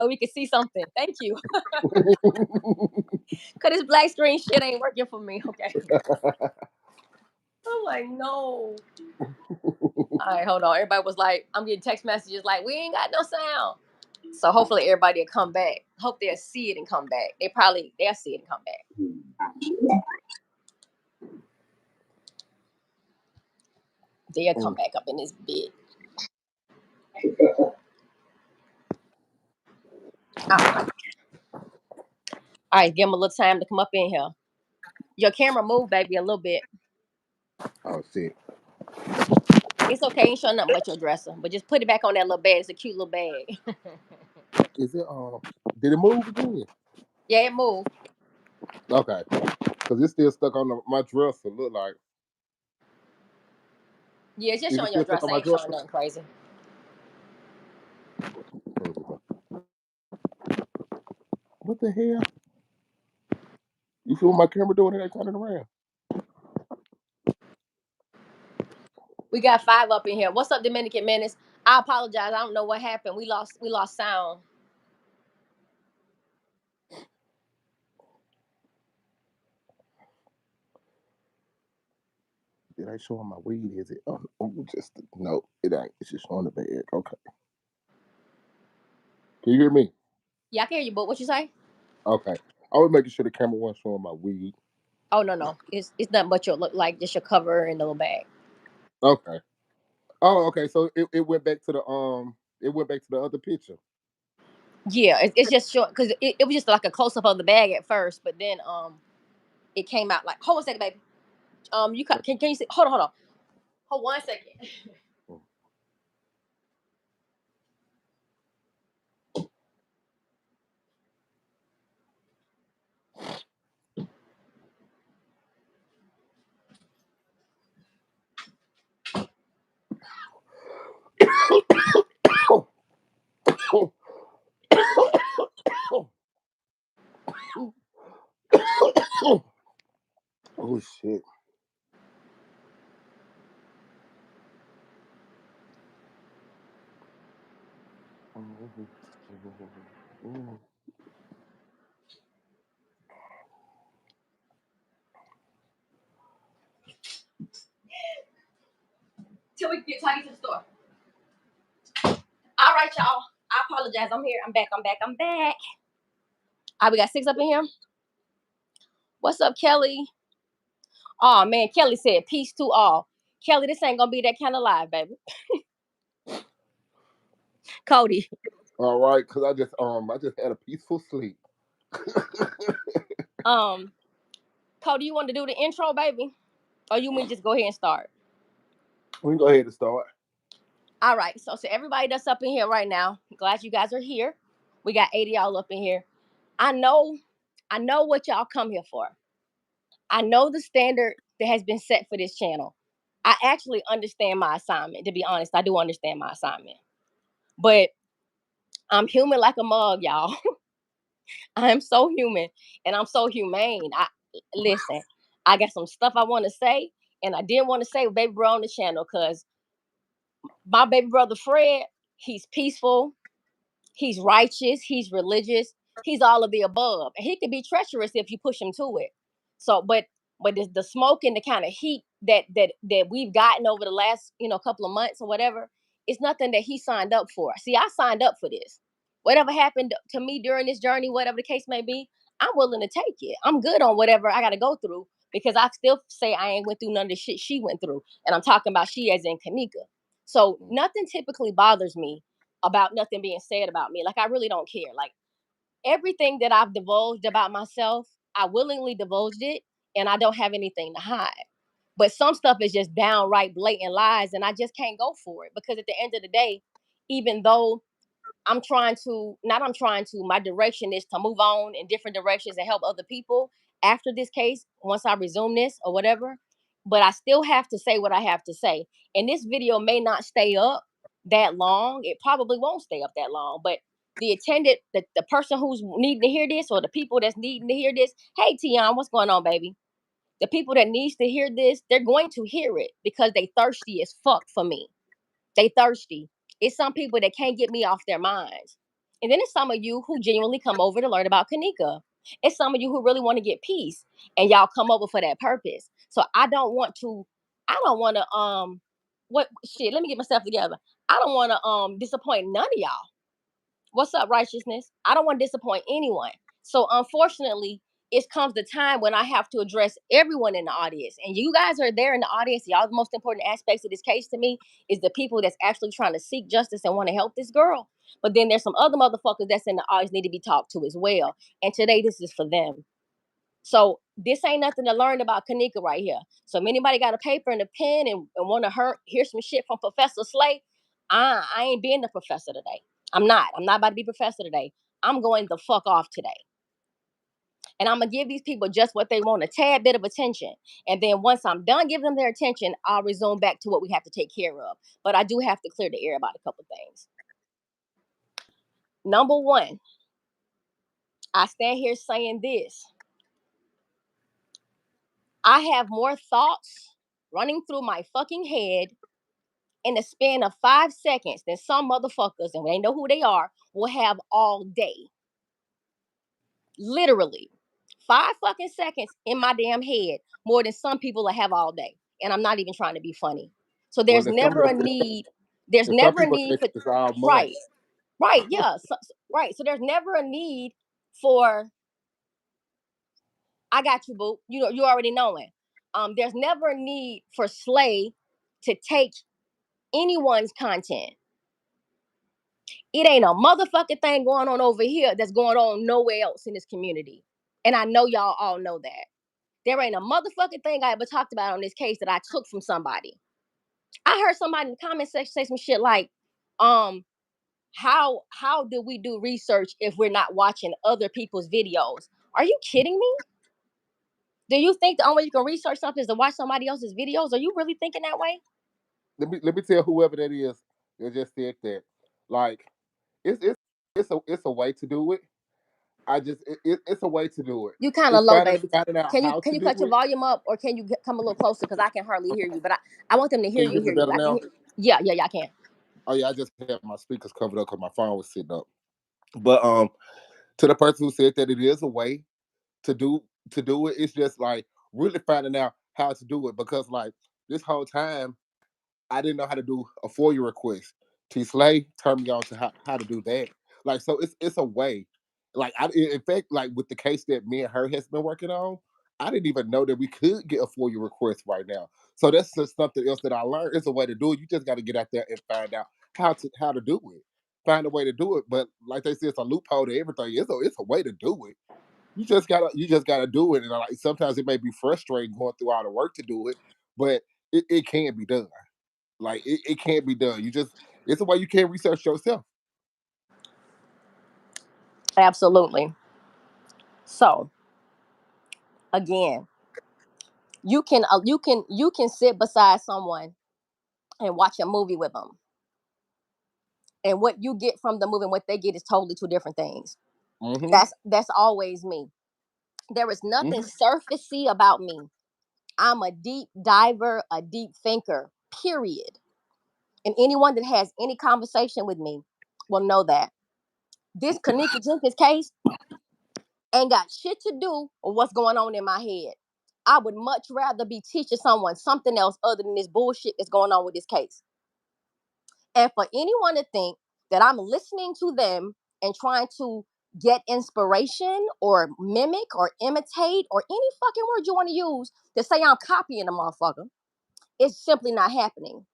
so we can see something. Thank you. Cause this black screen shit ain't working for me. Okay. I'm like, no. All right, hold on. Everybody was like, I'm getting text messages like, we ain't got no sound. So hopefully everybody will come back. Hope they'll see it and come back. They'll see it and come back. They'll come back up in this bed. All right, give them a little time to come up in here. Your camera move, baby, a little bit. Oh shit. It's okay, ain't showing nothing but your dresser. But just put it back on that little bag. It's a cute little bag. Is it did it move again? Yeah, it moved. Okay. Because it's still stuck on my dresser, look like. Yeah, it's just Is it showing your still stuck on dresser. my Ain't showing dresser? nothing crazy. What the hell? You see what my camera doing? It ain't turning around. We got 5 up in here. What's up, Dominican Menace? I apologize. I don't know what happened. We lost sound. Did I show my weed? Is it? Just no, it ain't. It's just on the bag. Okay. Can you hear me? Yeah, I can hear you, but what you say? Okay. I was making sure the camera wasn't showing my weed. Oh no. It's nothing but your look like just your cover and the little bag. Okay. Oh, okay. So it went back to the other picture. Yeah, it's just short because it was just like a close up of the bag at first, but then it came out like hold on a second, baby. You can you see? Hold on. Hold 1 second. Oh shit. Till we get to the store. All right, y'all. I apologize. I'm here. I'm back. All right, we got 6 up in here. What's up, Kelly? Oh man, Kelly said peace to all. Kelly, this ain't gonna be that kind of live, baby. Cody. All right, because I just had a peaceful sleep. Cody, you want to do the intro, baby? Or you mean just go ahead and start? We can go ahead and start. All right. So everybody that's up in here right now, glad you guys are here. We got 80 y'all up in here. I know what y'all come here for. I know the standard that has been set for this channel. I actually understand my assignment. To be honest, I do understand my assignment. But I'm human like a mug, y'all. I'm so human and I'm so humane. Listen, I got some stuff I want to say, and I didn't want to say baby bro on the channel because my baby brother Fred, he's peaceful, he's righteous, he's religious, he's all of the above. And he can be treacherous if you push him to it. So, but the smoke and the kind of heat that we've gotten over the last couple of months or whatever, it's nothing that he signed up for. See, I signed up for this. Whatever happened to me during this journey, whatever the case may be, I'm willing to take it. I'm good on whatever I got to go through because I still say I ain't went through none of the shit she went through, and I'm talking about she as in Kenneka. So nothing typically bothers me about nothing being said about me. Like I really don't care. Like everything that I've divulged about myself, I willingly divulged it, and I don't have anything to hide. But some stuff is just downright blatant lies, and I just can't go for it because at the end of the day, even though my direction is to move on in different directions and help other people after this case, once I resume this or whatever. But I still have to say what I have to say. And this video may not stay up that long. It probably won't stay up that long. But the attendant, the person who's needing to hear this or the people that's needing to hear this, hey, Tion, what's going on, baby? The people that needs to hear this, they're going to hear it because they thirsty as fuck for me. They thirsty. It's some people that can't get me off their minds. And then it's some of you who genuinely come over to learn about Kenneka. It's some of you who really want to get peace, and y'all come over for that purpose. So I don't want to what shit, let me get myself together. I don't want to disappoint none of y'all. What's up, righteousness? I don't want to disappoint anyone. So unfortunately, it comes the time when I have to address everyone in the audience. And you guys are there in the audience. Y'all, the most important aspects of this case to me is the people that's actually trying to seek justice and want to help this girl. But then there's some other motherfuckers that's in the audience need to be talked to as well. And today this is for them. So this ain't nothing to learn about Kenneka right here. So if anybody got a paper and a pen and want to hear some shit from Professor Slay, I ain't being the professor today. I'm not. I'm not about to be professor today. I'm going the fuck off today. And I'm gonna give these people just what they want, a tad bit of attention. And then once I'm done giving them their attention, I'll resume back to what we have to take care of. But I do have to clear the air about a couple things. Number one, I stand here saying this. I have more thoughts running through my fucking head in the span of 5 seconds than some motherfuckers, and they know who they are, will have all day. Literally. 5 fucking seconds in my damn head more than some people will have all day. And I'm not even trying to be funny. So Well, there's never a need. There's if some never a people need say for it's all right. months. Right. Yeah. Right. So there's never a need for I got you, boo. You know, you already knowing. There's never a need for Slay to take anyone's content. It ain't a motherfucking thing going on over here that's going on nowhere else in this community. And I know y'all all know that. There ain't a motherfucking thing I ever talked about on this case that I took from somebody. I heard somebody in the comment section say some shit like, um, how do we do research if we're not watching other people's videos? Are you kidding me? Do you think the only way you can research something is to watch somebody else's videos? Are you really thinking that way? Let me tell whoever that is that just said that. Like it's a way to do it. It's a way to do it. You kind of It's low, baby. finding out Can you how can to you do cut your it. volume up, or can you come a little closer? Because I can hardly hear you. But I want them to hear Can you you. hear me Hear you. better I can now? hear. Yeah, yeah, yeah. I can. Oh yeah, I just had my speakers covered up because my phone was sitting up. But to the person who said that it is a way to do it, it's just like really finding out how to do it because like this whole time I didn't know how to do a FOIA request. T Slay turned me on to how to do that. Like so it's a way. Like in fact, like with the case that me and her has been working on, I didn't even know that we could get a FOIA request right now. So that's just something else that I learned. It's a way to do it. You just got to get out there and find out how to do it. Find a way to do it. But like they say, it's a loophole to everything. It's a way to do it. You just gotta do it. And like sometimes it may be frustrating going through all the work to do it, but it can be done. Like it can't be done. It's a way you can't research yourself. Absolutely. So again, you can sit beside someone and watch a movie with them, and what you get from the movie and what they get is totally two different things. Hmm. That's always me. There is nothing Hmm. surfacey about me. I'm a deep diver, a deep thinker, period. And anyone that has any conversation with me will know that. This Kenneka Jenkins case ain't got shit to do with what's going on in my head. I would much rather be teaching someone something else other than this bullshit that's going on with this case. And for anyone to think that I'm listening to them and trying to get inspiration or mimic or imitate or any fucking word you want to use to say I'm copying a motherfucker, it's simply not happening.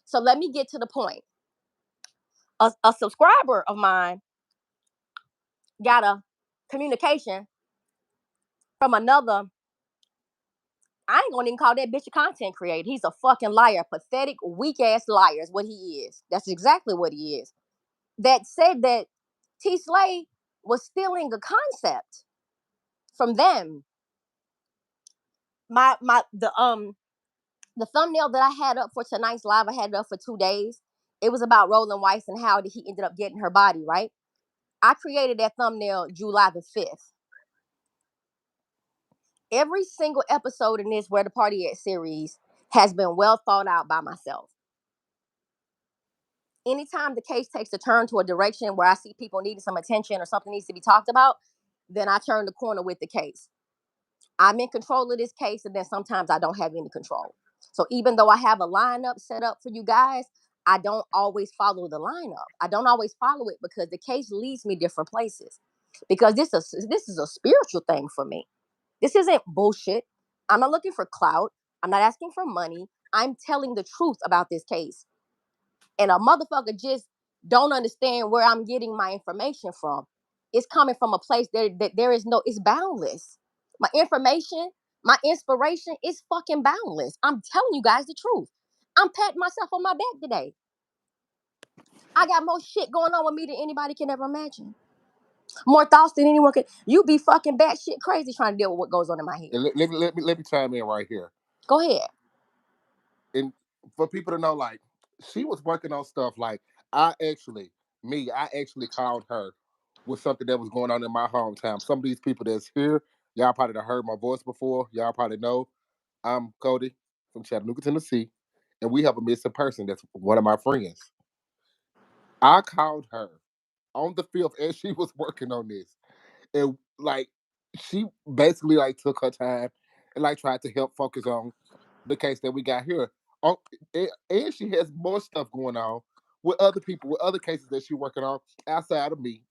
So let me get to the point. A subscriber of mine got a communication from another. I ain't gonna even call that bitch a content creator. He's a fucking liar, pathetic, weak ass liar is what he is. That's exactly what he is. That said that T Slay was stealing a concept from them. The thumbnail that I had up for tonight's live, I had it up for 2 days. It was about Roland Weiss and how he ended up getting her body, right? I created that thumbnail July the 5th. Every single episode in this Where the Party At series has been well thought out by myself. anytime the case takes a turn to a direction where I see people needing some attention or something needs to be talked about, then I turn the corner with the case. I'm in control of this case, and then sometimes I don't have any control. So even though I have a lineup set up for you guys, I don't always follow the lineup. I don't always follow it because the case leads me different places. Because this is a spiritual thing for me. This isn't bullshit. I'm not looking for clout. I'm not asking for money. I'm telling the truth about this case. And a motherfucker just don't understand where I'm getting my information from. It's coming from a place that there is no, it's boundless. My information, my inspiration is fucking boundless. I'm telling you guys the truth. I'm patting myself on my back today. I got more shit going on with me than anybody can ever imagine. More thoughts than anyone can. You be fucking batshit crazy trying to deal with what goes on in my head. And let me chime in right here. Go ahead. And for people to know, like, she was working on stuff like I actually called her with something that was going on in my hometown. Some of these people that's here, y'all probably done heard my voice before. Y'all probably know I'm Cody from Chattanooga, Tennessee, and we have a missing person that's one of my friends. I called her on the field as she was working on this, and like she basically like took her time and like tried to help focus on the case that we got here. Oh, and she has more stuff going on with other people, with other cases that she's working on outside of me,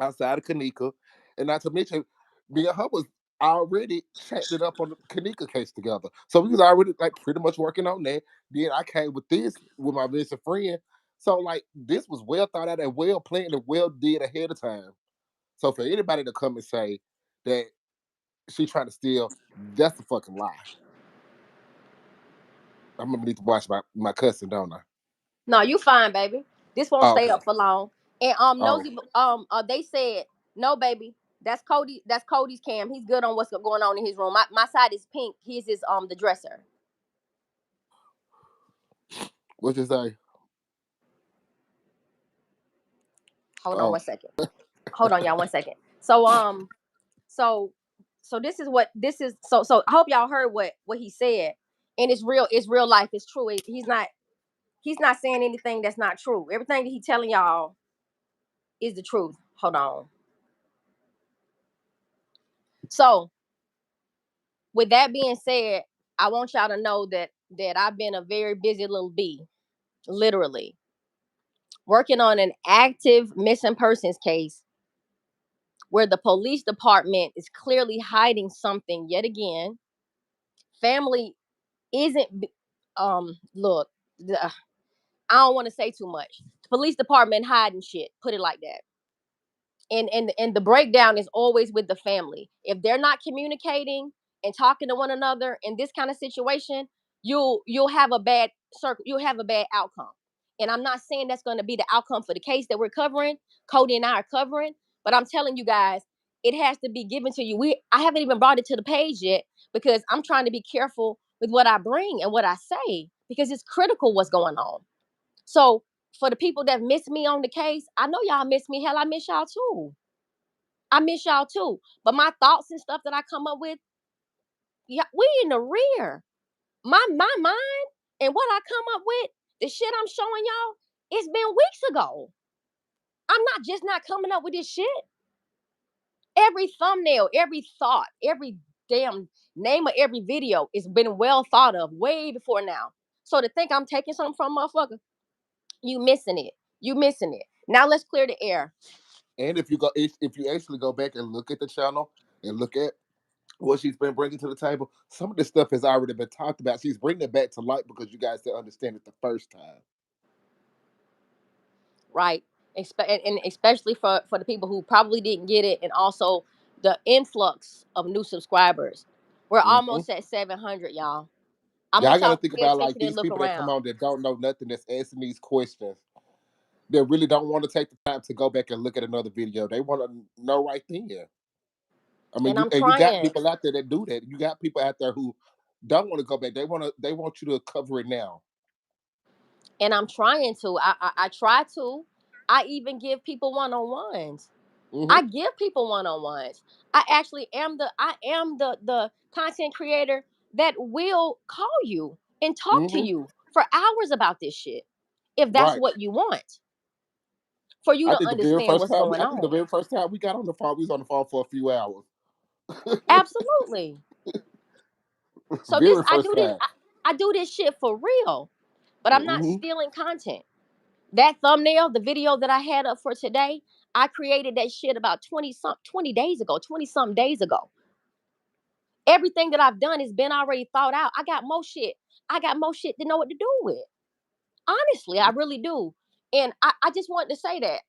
outside of Kenneka, and not to mention, me and her was already chatting up on the Kenneka case together. So we was already like pretty much working on that. Then I came with this with my best friend. So like this was well thought out and well planned and well did ahead of time. So for anybody to come and say that she's trying to steal, that's a fucking lie. I'm gonna need to watch my cousin, don't I? No, you fine, baby. This won't Oh, stay okay. up for long. And Oh, nosy they said no, baby. That's Cody. That's Cody's cam. He's good on what's going on in his room. My side is pink. His is the dresser. what you say? Hold on Oh, 1 second. Hold on, y'all, 1 second. So so this is what this is. So I hope y'all heard what he said. And it's real. It's real life. It's true. He's not saying anything that's not true. Everything that he's telling y'all is the truth. Hold on. So with that being said, I want y'all to know that I've been a very busy little bee, literally working on an active missing persons case where the police department is clearly hiding something yet again. Family isn't look, I don't want to say too much. The police department hiding shit. Put it like that. And the breakdown is always with the family. If they're not communicating and talking to one another in this kind of situation, you'll have a bad circle. You'll have a bad outcome. And I'm not saying that's going to be the outcome for the case that we're covering. Cody and I are covering, but I'm telling you guys, it has to be given to you. I haven't even brought it to the page yet because I'm trying to be careful with what I bring and what I say because it's critical what's going on. So for the people that miss me on the case, I know y'all miss me. Hell, I miss y'all too. I miss y'all too. But my thoughts and stuff that I come up with, yeah, we in the rear. My mind and what I come up with, the shit I'm showing y'all, it's been weeks ago. I'm not just not coming up with this shit. Every thumbnail, every thought, every damn name of every video is been well thought of way before now. So to think I'm taking something from motherfucker, you missing it. You missing it. Now let's clear the air. and if you actually go back and look at the channel and look at what she's been bringing to the table, some of this stuff has already been talked about. She's bringing it back to light because you guys didn't understand it the first time. Right? And especially for the people who probably didn't get it, and also the influx of new subscribers. We're Hmm. almost at 700, y'all. I Y'all want got y'all to to think pay about like attention and these look people that come around. on that don't know nothing, that's asking these questions. They really don't want to take the time to go back and look at another video. They want to know right there. I mean, And I'm you got trying, people out there that do that. You got people out there who don't want to go back. They want you to cover it now. and I'm trying to. I try to. I even give people one-on-ones. Hmm. I give people one-on-ones. I am the content creator that will call you and talk to Hmm. you for hours about this shit. if that's Right. what you want, for you I to think the very understand first what's time we, going I think the on. very first time we got on the phone, we was on the phone for a few hours. Absolutely. So this Very first time. I do this shit for real, but I'm not Hmm. stealing content. That thumbnail, the video that I had up for today, I created that shit about 20 days ago, 20 something days ago. Everything that I've done has been already thought out. I got more shit. I got more shit to know what to do with. Honestly, I really do. And I just wanted to say that.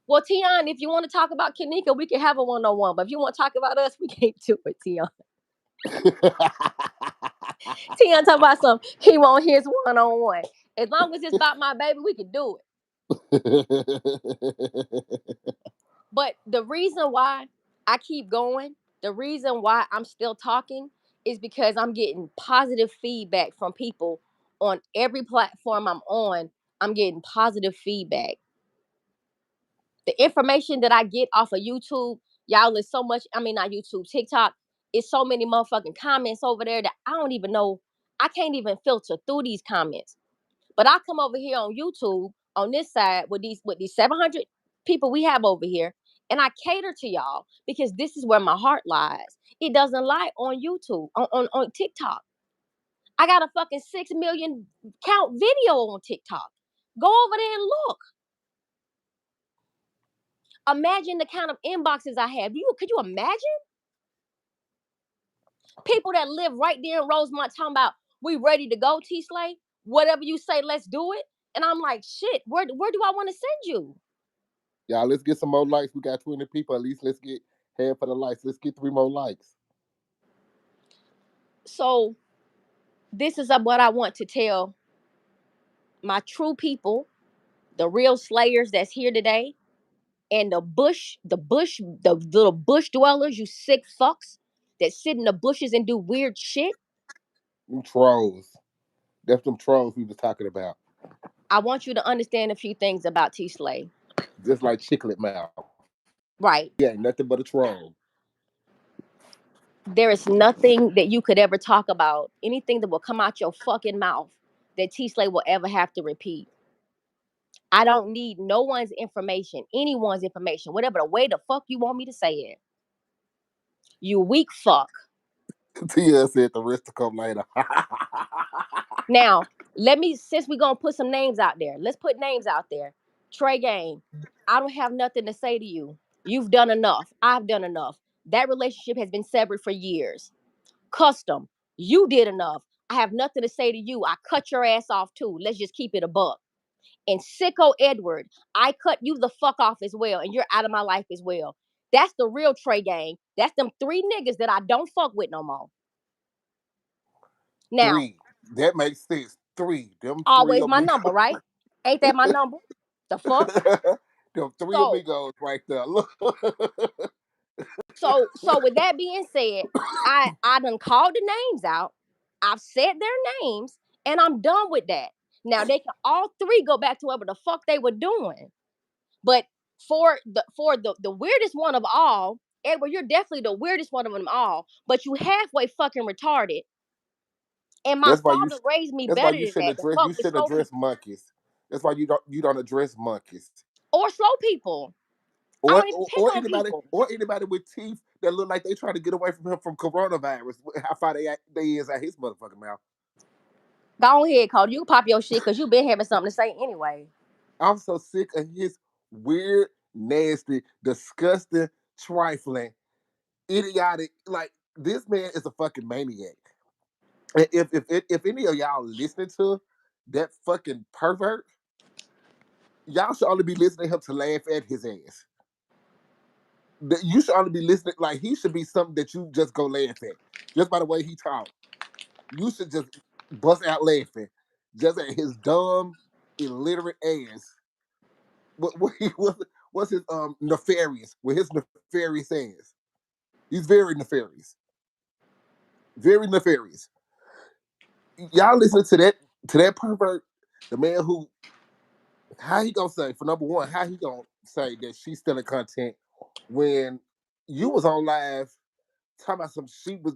Well, Tion, if you want to talk about Kenneka, we can have a one-on-one. But if you want to talk about us, we can't do it, Tion. Tion talk about something. He want his one-on-one. As long as it's about my baby, we can do it. But the reason why I keep going, the reason why I'm still talking is because I'm getting positive feedback from people on every platform I'm on. I'm getting positive feedback. The information that I get off of YouTube, y'all, is so much. I mean, not YouTube, TikTok. It's so many motherfucking comments over there that I don't even know. I can't even filter through these comments. But I come over here on YouTube on this side with these 700 people we have over here, and I cater to y'all because this is where my heart lies. It doesn't lie on YouTube, on TikTok. I got a fucking 6 million count video on TikTok. Go over there and look. Imagine the kind of inboxes I have. Could you imagine? People that live right there in Rosemont talking about we ready to go, T Slay. Whatever you say, let's do it. And I'm like, shit, where do I want to send you? Y'all, let's get some more likes. We got 20 people. At least let's get half of the likes. Let's get 3 more likes. So this is what I want to tell my true people, the real slayers that's here today, and the little bush dwellers, you sick fucks that sit in the bushes and do weird shit. Them trolls. That's them trolls we was talking about. I want you to understand a few things about T Slay. Just like Chiclet Mouth. He Right. ain't nothing but a troll. There is nothing that you could ever talk about, anything that will come out your fucking mouth that T Slay will ever have to repeat. I don't need no one's information, anyone's information, whatever the way the fuck you want me to say it. You weak fuck. Tia said the rest to come later. Now, since we're gonna put some names out there, let's put names out there. Trey Game, I don't have nothing to say to you. You've done enough. I've done enough. That relationship has been severed for years. Custom, you did enough. I have nothing to say to you. I cut your ass off too. Let's just keep it a buck. And Sicko Edward, I cut you the fuck off as well, and you're out of my life as well. That's the real Trey Gang. That's them three niggas that I don't fuck with no more. Now, Three. That makes sense. Three. Them three always my number, amigos. right? Ain't that my number? The fuck? Them three So, amigos right there. Look. so with that being said, I done called the names out. I've said their names, and I'm done with that. Now they can all three go back to whatever the fuck they were doing. But for the weirdest one of all, Edward, you're definitely the weirdest one of them all. But you halfway fucking retarded. And my That's why you. father raised me That's why better you than shouldn't that. To address. You fuck with shouldn't slow address people monkeys. That's why you don't address monkeys. or slow people. I don't even pick Or on anybody people. with teeth that look like they trying to get away from him from coronavirus. How far they is at his motherfucking mouth. Go ahead, Cody. You can pop your shit because you been having something to say anyway. I'm so sick of his weird, nasty, disgusting, trifling, idiotic. Like this man is a fucking maniac. And if any of y'all listening to that fucking pervert, y'all should only be listening to him to laugh at his ass. You should only be listening like he should be something that you just go laugh at just by the way he talk. You should just bust out laughing just at his dumb, illiterate ass. What's his nefarious with his nefarious ass? He's very nefarious, very nefarious. Y'all listen to that pervert, the man who how he gonna say for number one, how he gonna say that she's stealing content when you was on live talking about some she was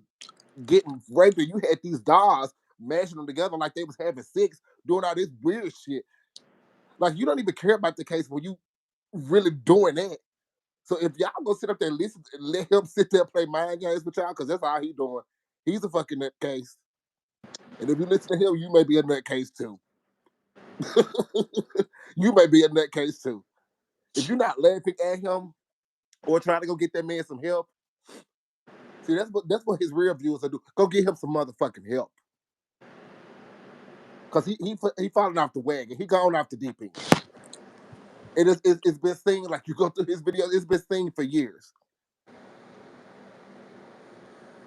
getting raped and you had these dolls mashing them together like they was having sex, doing all this weird shit. Like you don't even care about the case when you really doing that. So if y'all go sit up there and listen, let him sit there and play mind games with y'all, because that's all he doing. He's a fucking nutcase. And if you listen to him, you may be a nutcase too. You may be a nutcase too. If you're not laughing at him or trying to go get that man some help, see that's what his real viewers will do. Go get him some motherfucking help. Cause he falling off the wagon. He gone off the deep end. It's been seen, like you go through his videos, it's been seen for years.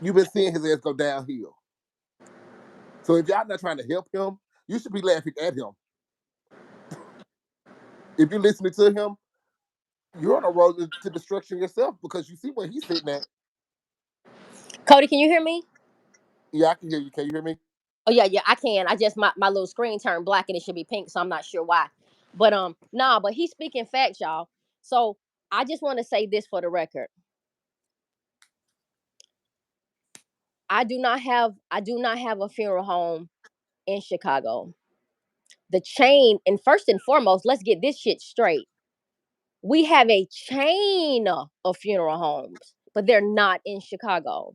You've been seeing his ass go downhill. So if y'all not trying to help him, you should be laughing at him. If you're listening to him, you're on a road to destruction yourself, because you see where he's sitting at. Cody, can you hear me? Yeah, I can hear you. Can you hear me? Oh yeah, yeah, I can. I just my little screen turned black and it should be pink, so I'm not sure why. But nah, but he's speaking facts, y'all. So I just want to say this for the record. I do not have a funeral home in Chicago. The chain, and first and foremost, let's get this shit straight. We have a chain of funeral homes, but they're not in Chicago.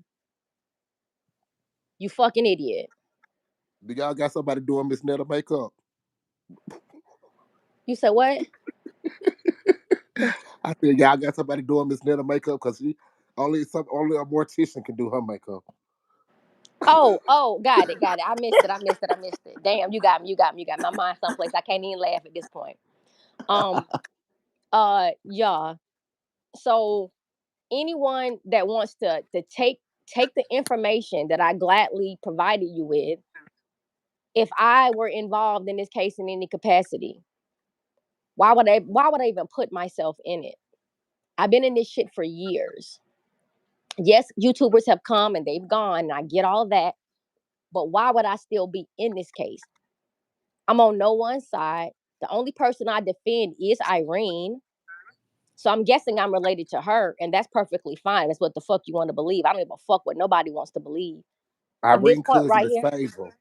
You fucking idiot. Do y'all got somebody doing Miss Netta makeup? You said what? I said y'all got somebody doing Miss Netta makeup, because she only a mortician can do her makeup. Oh, oh, got it. I missed it. Damn, you got me. My mind someplace. I can't even laugh at this point. Um, yeah. So anyone that wants to take the information that I gladly provided you with, if I were involved in this case in any capacity, why would I even put myself in it? I've been in this shit for years. Yes, YouTubers have come and they've gone, and I get all that. But why would I still be in this case? I'm on no one side. The only person I defend is Irene. So I'm guessing I'm related to her, and that's perfectly fine. That's what the fuck you want to believe. I don't give a fuck what nobody wants to believe. At this Irene point cousin right is here, Favor.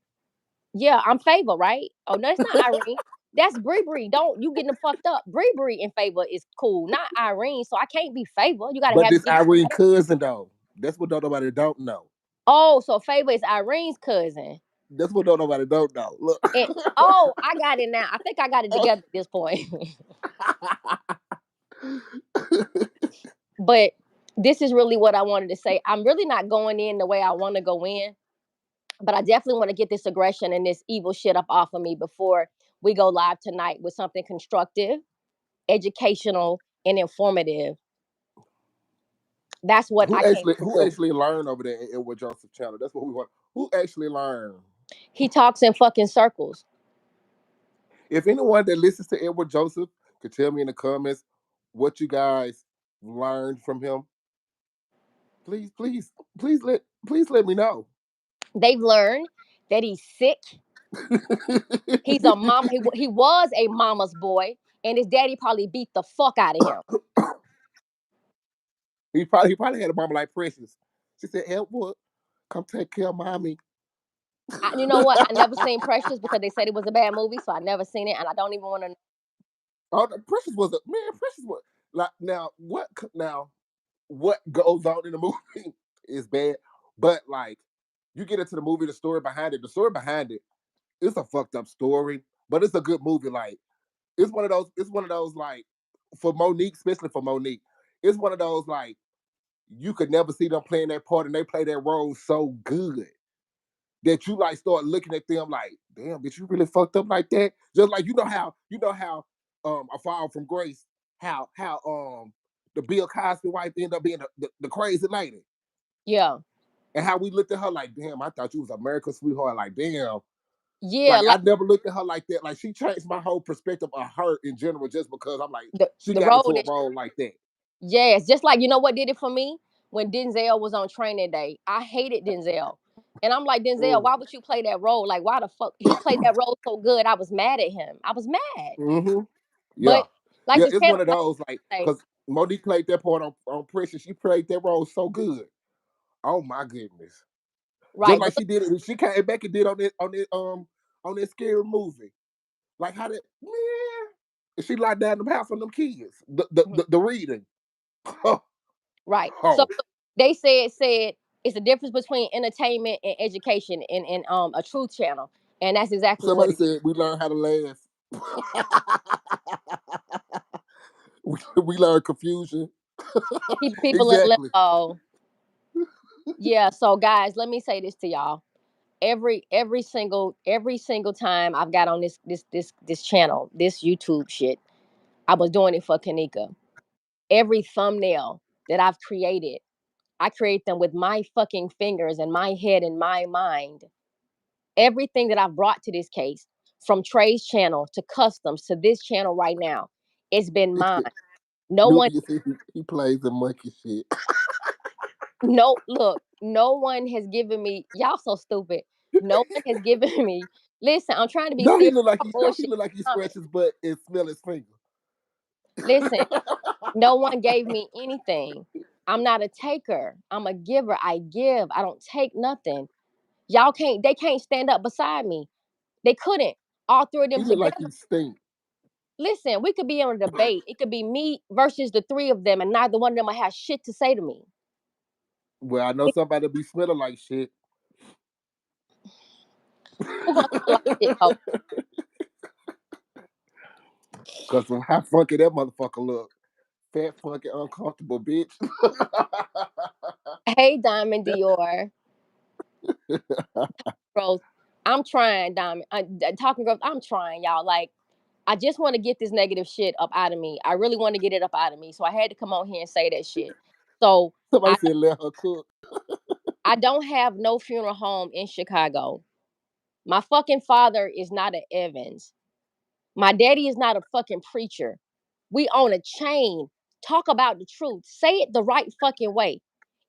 yeah, I'm Favor, right? Oh no, it's not Irene. That's Bree Bree. Don't you getting them fucked up? Bree Bree in Favor is cool, not Irene. So I can't be Favor. You gotta But have this give me Irene credit. cousin though, that's what nobody don't know. Oh, so Favor is Irene's cousin. That's what nobody don't know. Look. And oh, I got it now. I think I got it together at this point. But this is really what I wanted to say. I'm really not going in the way I want to go in, but I definitely want to get this aggression and this evil shit up off of me before we go live tonight with something constructive, educational, and informative. That's what who I came actually to who do. actually learned over there in Edward Joseph channel? That's what we want. Who actually learned? He talks in fucking circles. If anyone that listens to Edward Joseph could tell me in the comments what you guys learned from him, please, please let me know. They've learned that he's sick. He's a mom. He was a mama's boy, and his daddy probably beat the fuck out of him. he probably had a mama like Precious. She said, Edward, come take care of mommy. You know what? I never seen Precious because they said it was a bad movie, so I never seen it, and I don't even want to. Oh, Precious was a man. Precious was like now what goes on in the movie is bad, but like you get into the movie, the story behind it. The story behind it, it's a fucked up story, but it's a good movie. Like it's one of those. It's one of those like for Monique, especially for Monique. It's one of those like you could never see them playing that part, and they play that role so good that you like start looking at them like, damn, bitch, you really fucked up like that. Just like you know how a fall from grace, how the Bill Cosby wife ended up being the crazy lady. Yeah, And how we looked at her like, damn, I thought you was America's sweetheart. Like, damn. yeah, Like I like never looked at her like that. Like she changed my whole perspective of her in general just because I'm like, she the got into road a that role like that. yes, just like you know what did it for me when Denzel was on Training Day. I hated Denzel, and I'm like Denzel, Mm. why would you play that role? Like why the fuck he played that role so good? I was mad at him. I was mad, Mm-hmm. Yeah. but like Yeah, this it's panel one of those like say, because Monique played that part on Precious. She played that role so good. Oh my goodness. Just Right, like but she did it. She came back and did on that scary movie. Like how did man? She locked down the house on them kids. look, The reading. Oh, right. So oh. they said it's the difference between entertainment and education in a truth channel, and that's exactly what Somebody it is. said we learned how to laugh. We learned confusion. Keep people in Exactly. limbo. Yeah. So guys, let me say this to y'all. Every single time I've got on this channel, this YouTube shit, I was doing it for Kenneka. Every thumbnail that I've created, I create them with my fucking fingers and my head and my mind. Everything that I've brought to this case, from Trey's channel to customs to this channel right now, it's been mine. No New, one, you see, he plays the monkey shit. no, look, no one has given me, y'all so stupid. No one has given me, listen, I'm trying to be Don't he serious look like about don't he bullshit look like he comments. scratched his butt and smell his finger? Listen, no one gave me anything. I'm not a taker. I'm a giver. I give. I don't take nothing. They can't stand up beside me. They couldn't. All three of them He look together. like he stink. Listen, we could be in a debate. It could be me versus the three of them, and neither one of them will have shit to say to me. Well, I know somebody be smelling like shit. Who gonna smell like shit, Cody? Cause of how funky that motherfucker look. Fat, funky, uncomfortable bitch. Hey, Diamond Dior. Girls, I'm trying, Diamond. Talking girls, I'm trying, y'all. Like, I just want to get this negative shit up out of me. I really want to get it up out of me. So I had to come on here and say that shit. So Somebody I said let her cook. I don't have no funeral home in Chicago. My fucking father is not an Evans. My daddy is not a fucking preacher. We own a chain. Talk about the truth. Say it the right fucking way.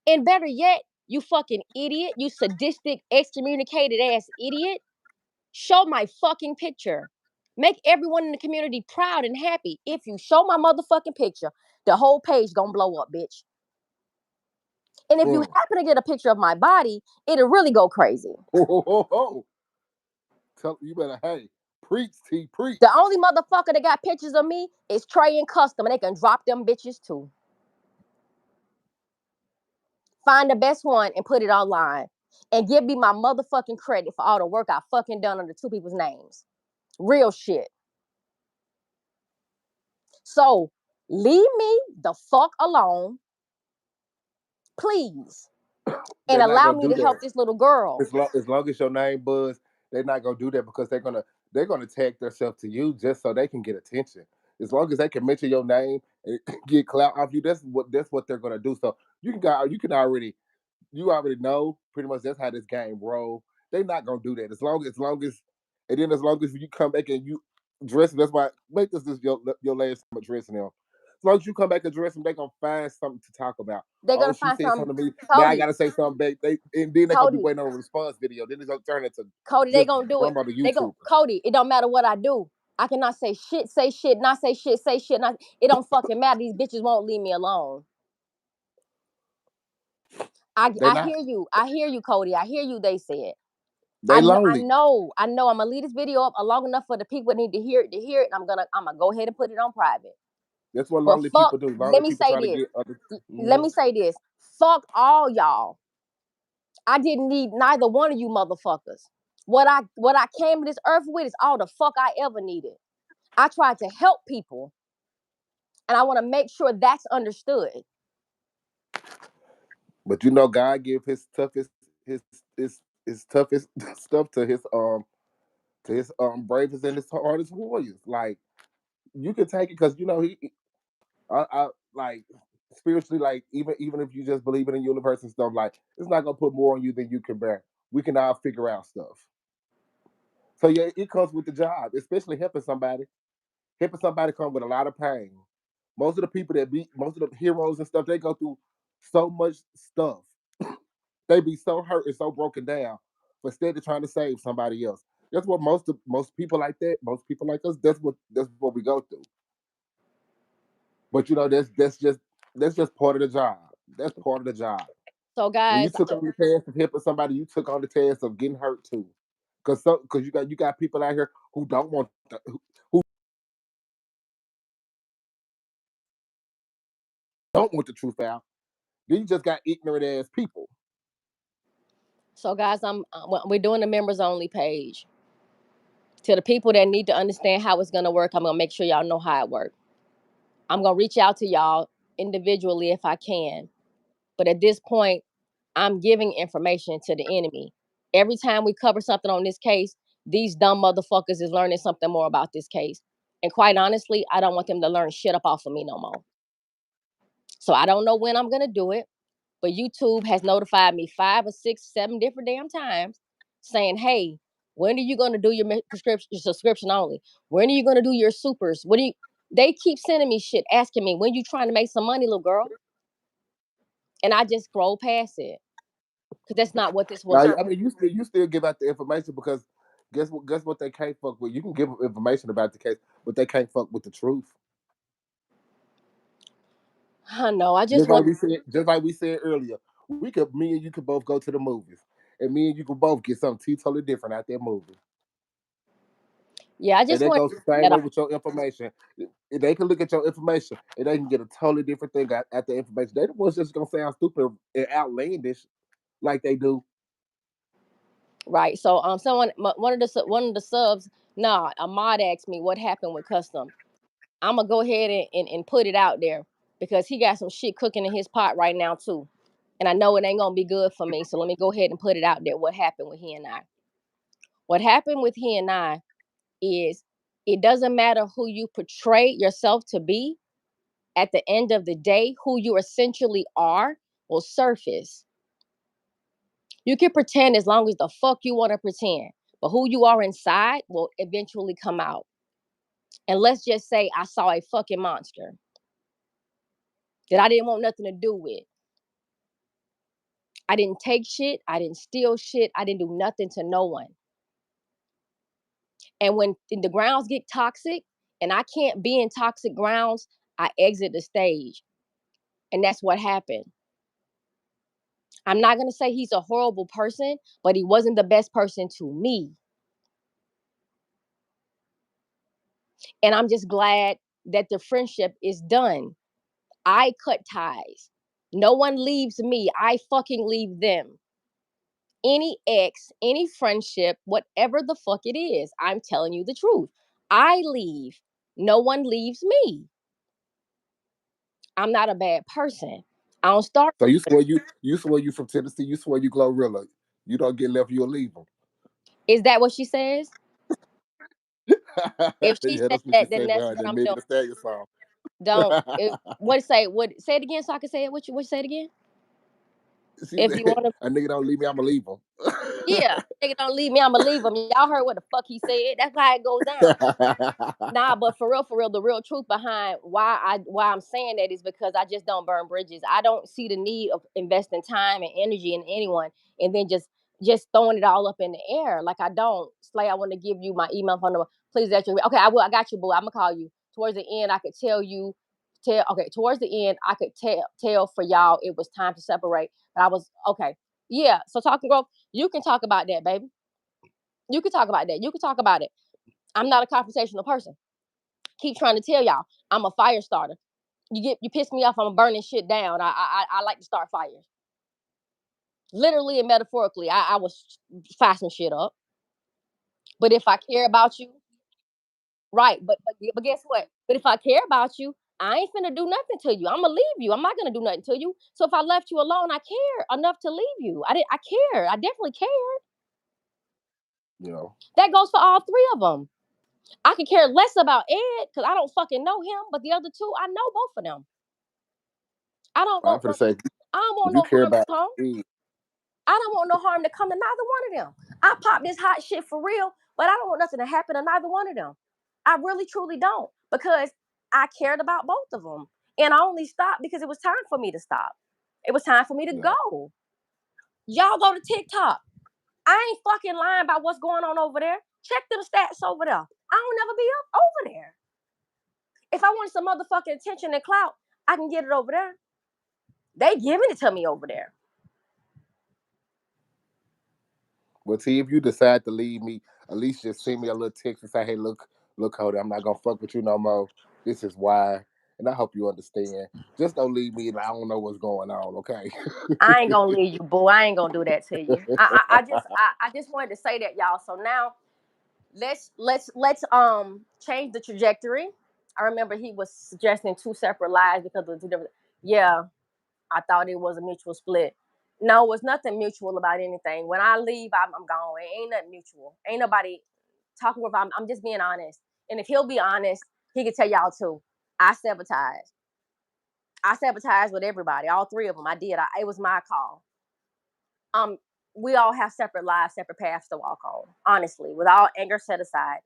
And better yet, you fucking idiot, you sadistic, excommunicated ass idiot. Show my fucking picture. Make everyone in the community proud and happy. If you show my motherfucking picture, the whole page gonna blow up, bitch. And if you Mm. happen to get a picture of my body, it'll really go crazy. Ho, ho, ho, ho. Tell you better hey preach, T preach. The only motherfucker that got pictures of me is Trey and Custom, and they can drop them bitches too. Find the best one and put it online. And give me my motherfucking credit for all the work I fucking done under two people's names. Real shit. So leave me the fuck alone, please. And They're not allow gonna me do to that. help this little girl. As long as your name buzz, they're not gonna do that because they're gonna tag themselves to you just so they can get attention. As long as they can mention your name and get clout off you, that's what they're gonna do. So you already know pretty much that's how this game roll. They're not gonna do that as long as and then as long as you come back and you dress. That's why make this your last time addressing them. As long as you come back and dress them, they gonna find something to talk about. They're Oh, gonna she find said some something to me. Now I Cody, gotta say something back. And then they're gonna be Cody, waiting on a response video. Then it's gonna turn into Cody, they just gonna do it. promo to They go YouTube. Cody, it don't matter what I do. I cannot say shit, not say shit, say shit, not it don't fucking matter. These bitches won't leave me alone. They I not. hear you. I hear you, Cody. I hear you, they said. They I lonely. know, I know. I'm gonna leave this video up long enough for the people that need to hear it. I'm gonna go ahead and put it on private. That's what But lonely fuck, people do. let Lonely me people say try to this. get other. Let Mhm. me say this. Fuck all y'all. I didn't need neither one of you motherfuckers. What I came to this earth with is all the fuck I ever needed. I tried to help people, and I want to make sure that's understood. But God give his toughest stuff to his bravest and his hardest warriors. Like you can take it because I like spiritually, like even if you just believe in the universe and stuff, like it's not gonna put more on you than you can bear. We can all figure out stuff. So yeah, it comes with the job, especially helping somebody. Helping somebody come with a lot of pain. Most of the heroes and stuff, they go through so much stuff. They be so hurt and so broken down, but instead of trying to save somebody else. That's what most people like that, most people like us. That's what we go through. But that's just part of the job. That's part of the job. So When you guys, took on the task of helping somebody, you took on the task of getting hurt too. Because you got people out here who don't want who don't want the truth out. Then you just got ignorant ass people. we're doing the members only page. To the people that need to understand how it's gonna work, I'm gonna make sure y'all know how it works. I'm gonna reach out to y'all individually if I can. But at this point, I'm giving information to the enemy. Every time we cover something on this case, these dumb motherfuckers is learning something more about this case. And quite honestly, I don't want them to learn shit up off of me no more. So I don't know when I'm gonna do it, but YouTube has notified me 5 or 6, 7 different damn times saying, "Hey, when are you gonna do your prescription, your subscription only? When are you gonna do your supers? What do you?" They keep sending me shit, asking me, "When you trying to make some money, little girl?" And I just scroll past it because that's not what this was. Now, I mean, you still give out the information because guess what they can't fuck with. You can give them information about the case, but they can't fuck with the truth. I know. I just Just like want. we said, just like we said earlier, me and you could both go to the movies, and me and you could both get something totally different out that movie. Yeah, I And just that want goes the same that. way with your information. They can look at your information and they can get a totally different thing out the information. They the ones just gonna sound stupid and outlandish like they do. Right. So someone one of the subs, nah, Ahmad asked me what happened with custom. I'm gonna go ahead and put it out there because he got some shit cooking in his pot right now too. And I know it ain't gonna be good for me. So let me go ahead and put it out there. What happened with he and I? What happened with he and I is it doesn't matter who you portray yourself to be. At the end of the day, who you essentially are will surface. You can pretend as long as the fuck you want to pretend, but who you are inside will eventually come out. And let's just say I saw a fucking monster that I didn't want nothing to do with. I didn't take shit. I didn't steal shit. I didn't do nothing to no one. And when the grounds get toxic and I can't be in toxic grounds, I exit the stage. And that's what happened. I'm not going to say he's a horrible person, but he wasn't the best person to me. And I'm just glad that the friendship is done. I cut ties. No one leaves me. I fucking leave them. Any ex, any friendship, whatever the fuck it is, I'm telling you the truth. I leave. No one leaves me. I'm not a bad person. I don't start. So you swear you from Tennessee. You swear you Glorilla. You don't get left, you'll leave them. Is that what she says? If she Yeah, said that's what she that, then said that's behind what that I'm Megan doing. Thee Stallion song. Don't. What say? What say it again so I can say it? What you say it again? She If you said, want to. "A nigga don't leave me, I'ma leave him." Yeah, nigga, don't leave me. I'ma leave him. Y'all heard what the fuck he said. That's how it goes down. Nah, but for real, the real truth behind why I'm saying that is because I just don't burn bridges. I don't see the need of investing time and energy in anyone and then just throwing it all up in the air. Like I don't. Slay, I want to give you my email phone number. Please that you. Okay, I will. I got you, boo. I'm gonna call you. Towards the end, I could tell you. Tell okay. Towards the end, I could tell for y'all it was time to separate. But I was okay. Yeah. So talking growth, you can talk about that, baby. You can talk about that. You can talk about it. I'm not a confrontational person. Keep trying to tell y'all I'm a fire starter. You piss me off, I'm burning shit down. I like to start fires. Literally and metaphorically, I was fire some shit up. But if I care about you, right? But guess what? But if I care about you, I ain't finna do nothing to you. I'm gonna leave you. I'm not gonna do nothing to you. So if I left you alone, I care enough to leave you. I care. I definitely care. you know, That goes for all three of them. I could care less about Ed because I don't fucking know him, but the other two, I know both of them. I don't I'm want gonna no, say I don't want if you no care harm to about come. me, I don't want no harm to come to neither one of them. I pop this hot shit for real, but I don't want nothing to happen to neither one of them. I really truly don't because I cared about both of them. And I only stopped because it was time for me to stop. It was time for me to you know, go. Y'all go to TikTok. I ain't fucking lying about what's going on over there. Check them stats over there. I don't never be up over there. If I want some motherfucking attention and clout, I can get it over there. They giving it to me over there. But see, if you decide to leave me, at least just send me a little text and say, "Hey, look, Cody, I'm not gonna fuck with you no more. This is why." And I hope you understand. Just don't leave me and I don't know what's going on, okay? I ain't gonna leave you, boo. I ain't gonna do that to you. I just wanted to say that, y'all. So now let's change the trajectory. I remember he was suggesting two separate lives because of the two different. Yeah, I thought it was a mutual split. No, it's nothing mutual about anything. When I leave, I'm gone. It ain't nothing mutual. Ain't nobody talking with. I'm just being honest. And if he'll be honest, he can tell y'all too. I sabotaged. I sabotaged with everybody, all three of them. I did. It was my call. Um, we all have separate lives, separate paths to walk on. Honestly, with all anger set aside,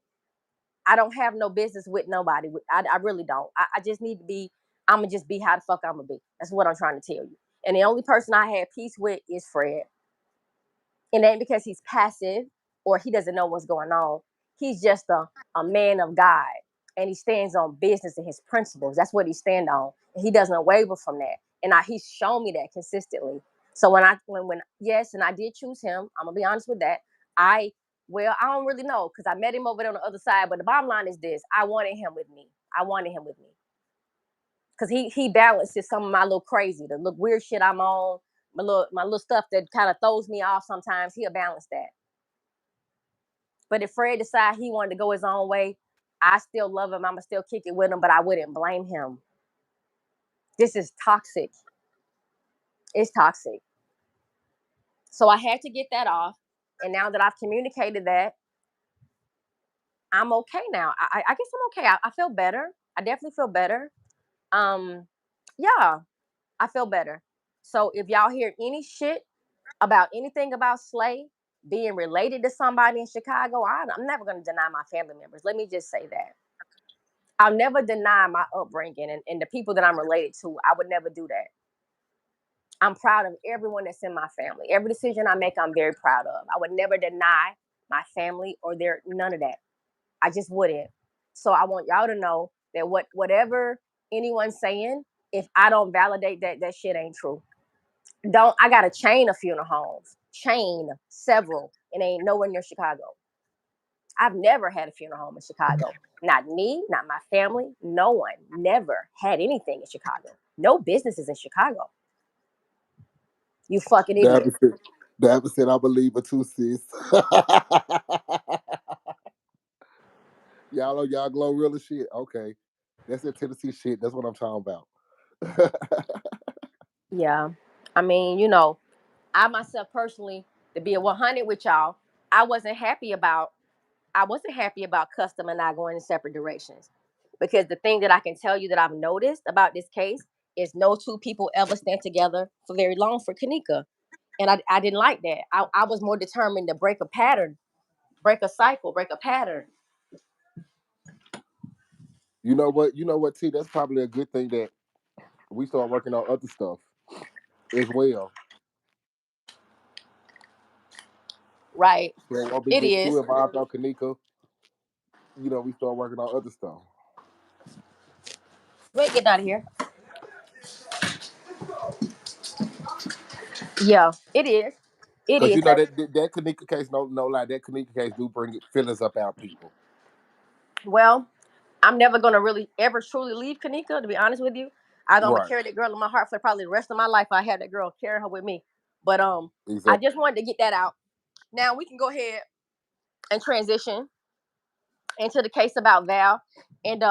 I don't have no business with nobody. I really don't. I just need to be. I'm gonna just be how the fuck I'm gonna be. That's what I'm trying to tell you. And the only person I had peace with is Fred. It ain't because he's passive or he doesn't know what's going on. He's just a man of God. And he stands on business and his principles. That's what he stand on. And he doesn't waver from that. And he's shown me that consistently. So when yes, and I did choose him. I'm gonna be honest with that. I don't really know because I met him over there on the other side. But the bottom line is this: I wanted him with me. I wanted him with me because he balances some of my little crazy, the little weird shit I'm on, my little stuff that kind of throws me off sometimes. He'll balance that. But if Fred decided he wanted to go his own way, I still love him. I'ma still kick it with him, but I wouldn't blame him. This is toxic. It's toxic. So I had to get that off. And now that I've communicated that, I'm okay now. I guess I'm okay. I feel better. I definitely feel better. Um, yeah, I feel better. So if y'all hear any shit about anything about Slay being related to somebody in Chicago, I'm never going to deny my family members. Let me just say that. I'll never deny my upbringing and the people that I'm related to. I would never do that. I'm proud of everyone that's in my family. Every decision I make, I'm very proud of. I would never deny my family or their none of that. I just wouldn't. So I want y'all to know that whatever anyone's saying, if I don't validate that, that shit ain't true. Don't I got a chain of funeral homes, chain several, and ain't nowhere near Chicago. I've never had a funeral home in Chicago. Not me, not my family, no one. Never had anything in Chicago. No businesses in Chicago. You fucking The idiot. opposite, the opposite, I believe, it too, sis. Y'all glow real as shit. Okay. That's that Tennessee shit. That's what I'm talking about. Yeah. I mean, I myself personally, to be a 100 with y'all, I wasn't happy about I wasn't happy about custom and I going in separate directions. Because the thing that I can tell you that I've noticed about this case is no two people ever stand together for very long for Kenneka. And I didn't like that. I was more determined to break a pattern, break a cycle, break a pattern. You know what? You know what, T? That's probably a good thing that we start working on other stuff as well. Right. So it won't be It just too is. involved on Kanika. We start working on other stuff. We ain't getting out of here. Yeah, it is. It Cause is. you know that Kanika case, no lie, that Kanika case do bring feelings up out people. Well, I'm never gonna really ever truly leave Kenneka, to be honest with you. I'm gonna Right. carry that girl in my heart for probably the rest of my life. I have that girl carrying her with me. But I Exactly. just wanted to get that out. Now we can go ahead and transition into the case about Val. And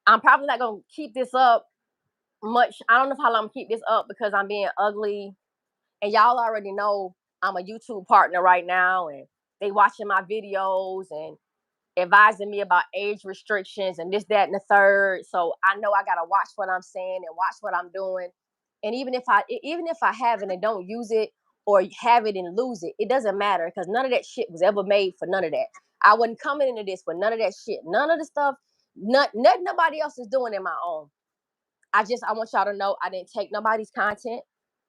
I'm probably not gonna keep this up much. I don't know how long I'm gonna keep this up because I'm being ugly. And y'all already know I'm a YouTube partner right now and they watching my videos and advising me about age restrictions and this, that, and the third. So I know I gotta watch what I'm saying and watch what I'm doing. And even if I have it and don't use it or have it and lose it, it doesn't matter because none of that shit was ever made for none of that. I wasn't coming into this with none of that shit. None of the stuff, nothing nobody else is doing in my own. I want y'all to know I didn't take nobody's content.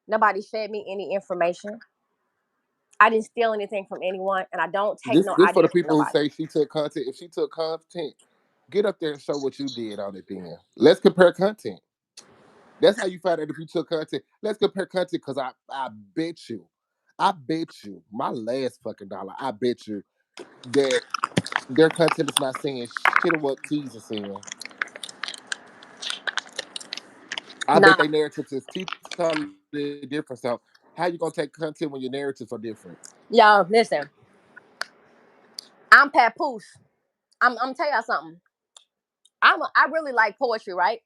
Nobody fed me any information. I didn't steal anything from anyone, and I don't take no This for the ideas from people who nobody. say she took content. If she took content, get up there and show what you did on it. Then let's compare content. That's how you find out if you took content. Let's compare content because I bet you. I bet you my last fucking dollar. I bet you that their content is not saying shit of what T's are saying. I bet Nah, they narratives is totally different. So how you gonna take content when your narratives are different? y'all, listen. I'm Papoose. I'm tell y'all something. I really like poetry, right?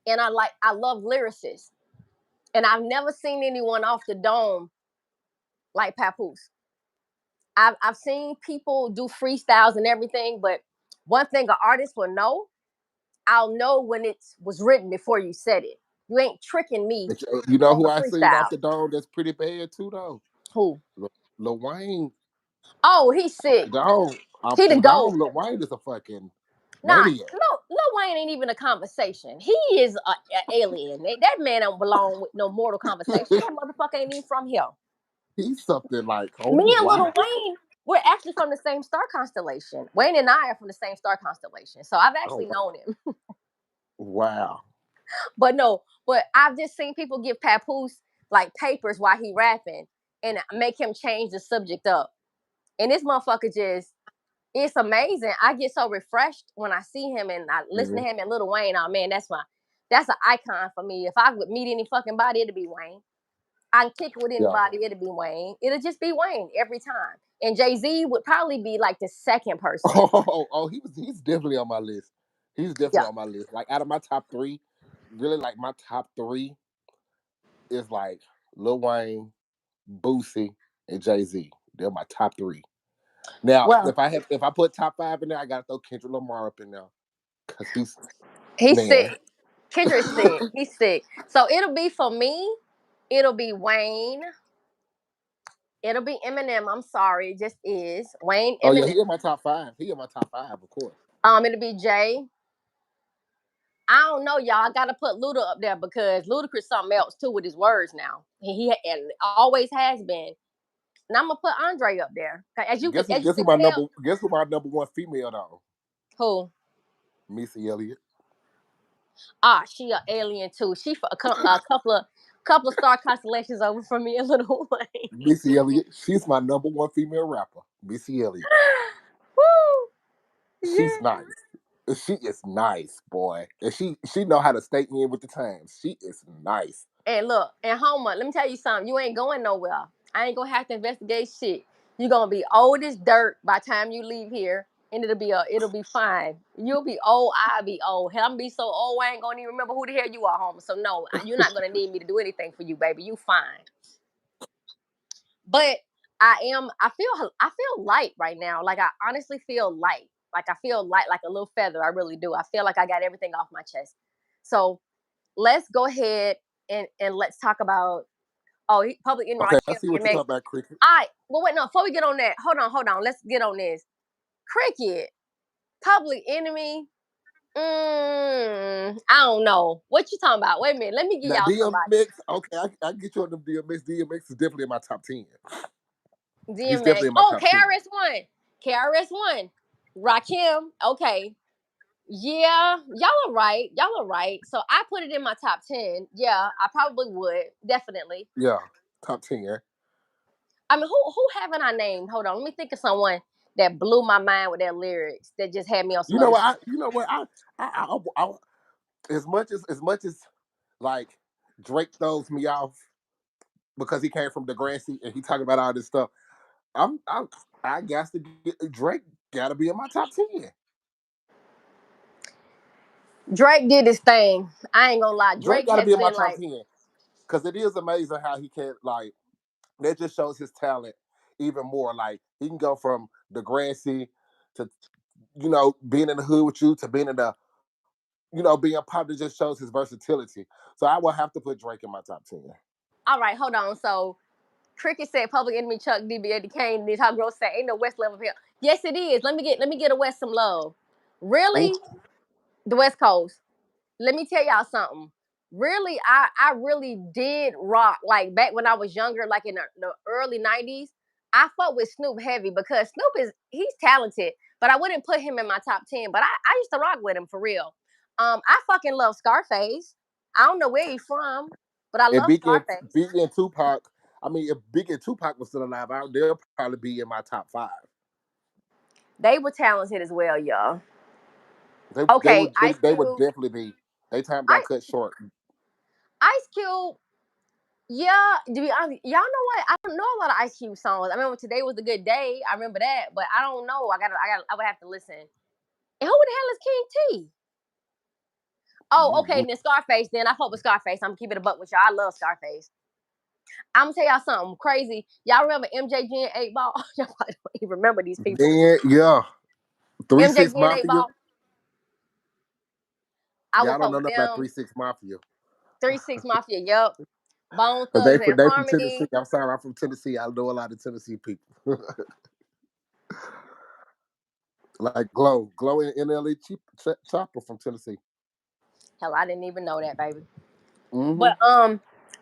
And I love lyricists. And I've never seen anyone off the dome like Papoose. I've seen people do freestyles and everything, but one thing an artist will know, I'll know when it was written before you said it. You ain't tricking me But you know on who the I seen off freestyle. the dome that's pretty bad too though? Who? Lil Wayne. Oh, he's sick. Dog, He the on goat. dog, Lil Wayne is a fucking Nah, maniac. Lil Wayne ain't even a conversation. He is a alien. That man don't belong with no mortal conversation. That motherfucker ain't even from here. He's something like, Me oh and wow, Lil Wayne, we're actually from the same star constellation. Wayne and I are from the same star constellation. So I've oh actually known him. wow. But no, but I've just seen people give Papoose like papers while he rapping and make him change the subject up. And this motherfucker just, it's amazing. I get so refreshed when I see him and I listen to Mhm. him and Lil Wayne. Oh man, that's an icon for me. If I would meet any fucking body, it'd be Wayne. I can kick it with Yeah. anybody, it'd be Wayne. It'll just be Wayne every time. And Jay-Z would probably be like the second person. He's definitely on my list. He's definitely Yeah. on my list. Like out of my top three, really like my top three is like Lil Wayne, Boosie, and Jay Z. They're my top three. Now, Well, if I put top five in there, I gotta throw Kendrick Lamar up in there because he's he's man. sick. Kendrick's sick. He's sick. So it'll be for me, it'll be Wayne. It'll be Eminem. I'm sorry, it just is. Wayne, Oh yeah, Eminem. he in my top five. He in my top five, of course. It'll be Jay. I don't know, y'all. I gotta put Luda up there because Ludacris something else too with his words now. He and always has been. And I'm gonna put Andre up there. As you can tell, Guess who my number one female though? who Missy Elliott. she a alien too. She for a couple of star constellations over from me a little way. Missy Elliott. She's my number one female rapper. Missy Elliott. Woo! She's Yeah. nice. She is nice, boy. And she know how to stay in with the times. She is nice. And look, and Homer, let me tell you something. You ain't going nowhere. I ain't gonna have to investigate shit. You're gonna be old as dirt by the time you leave here, and it'll be fine. You'll be old, I'll be old. Hell, I'm gonna be so old I ain't gonna even remember who the hell you are, Homer. So no, you're not gonna need me to do anything for you, baby. You fine. But I feel light right now. Like I honestly feel light. Like I feel light like a little feather. I really do. I feel like I got everything off my chest. So let's go ahead and let's talk about public enemy Okay, I Rakim see what you're DMX. talking about, Cricket. All right, well wait, no, before we get on that, hold on, let's get on this. Cricket, public enemy. I don't know what you talking about. Wait a minute, let me give Now y'all somebody. DMX, okay, I get you on them DMX. DMX is definitely in my top 10. He's DMX. definitely in my Oh, top 10. KRS One, KRS One, Rakim. Okay, yeah, y'all are right. Y'all are right. So I put it in my top 10. Yeah, I probably would definitely. Yeah, top 10. I mean, who haven't I named? Hold on, let me think of someone that blew my mind with their lyrics that just had me on some You know other what? shit. As much as like Drake throws me off because he came from Degrassi and he talking about all this stuff. I'm I got to get Drake. Got to be in my top 10. Drake did his thing. I ain't gonna lie. Drake Drake got to has be in my been top like, 10 because it is amazing how he can like. That just shows his talent even more. Like he can go from Degrassi to being in the hood with you to being in the being popular. Just shows his versatility. So I will have to put Drake in my top 10. all right, hold on. So Cricket said Public Enemy Chuck DB Eddie Kane and Top Girl said ain't no West level here. Yes, it is. Let me get a West some love. Ooh, Really? The West Coast. Let me tell y'all something. Really, I really did rock like back when I was younger, like in the early '90s. I fought with Snoop heavy because Snoop he's talented, but I wouldn't put him in my top 10. But I used to rock with him for real. I fucking love Scarface. I don't know where he's from, but I and love Scarface. Biggie and Tupac. I mean, if Big and Tupac was still alive, they'll probably be in my top five. They were talented as well, y'all. They Okay, would Ice they would Cube. definitely be. They time got I cut short. Ice Cube. Yeah, to be honest, y'all know what? I don't know a lot of Ice Cube songs. I remember Today Was a Good Day. I remember that, but I don't know. I would have to listen. And who the hell is King T? Oh, okay, Mhm. then Scarface. Then I fuck with Scarface. I'm keeping it a buck with y'all. I love Scarface. I'm gonna tell y'all something crazy. Y'all remember MJG and 8 Ball? Y'all probably don't even remember these people. Then yeah, three six MJG and 8 Mafia. Ball. I would Y'all don't fuck know with nothing about them. 3-6 Mafia. 3-6 Mafia. Yup. Bone Cause Thugs and they from Tennessee. Harmony. I'm sorry, I'm from Tennessee. I know a lot of Tennessee people. Like Glow and NLE Chopper from Tennessee. Hell, I didn't even know that, baby. Hmm. But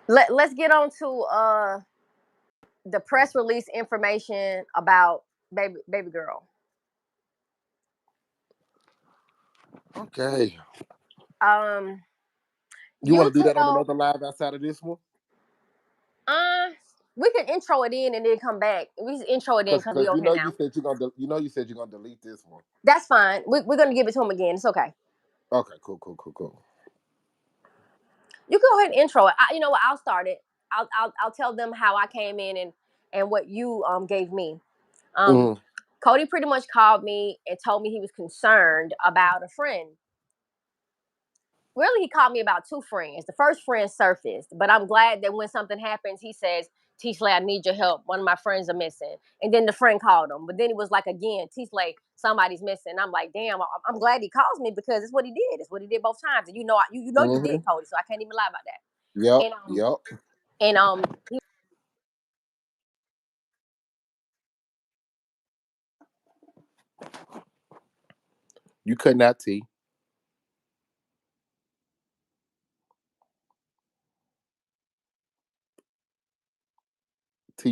let's get on to the press release information about baby girl. Okay. Um, You want you to do that on tell another live outside of this one? uh we can intro it in and then come back. We just intro it in because Cause we on you here know you now. said you're gonna you know you said you're gonna delete this one. That's fine. We're gonna give it to him again. It's okay. Okay, cool. You can go ahead and intro it. You know what? I'll start it. I'll tell them how I came in and what you gave me. Um, Hmm. Cody pretty much called me and told me he was concerned about a friend. Really, he called me about two friends. The first friend surfaced, but I'm glad that when something happens, he says, T-Slay, I need your help. One of my friends are missing. And then the friend called him. But then it was like, again, T-Slay, somebody's missing. I'm like, damn, I'm glad he calls me because it's what he did. It's what he did both times. And you know you did, Hmm. Cody, so I can't even lie about that. Yep, And yep. and You could not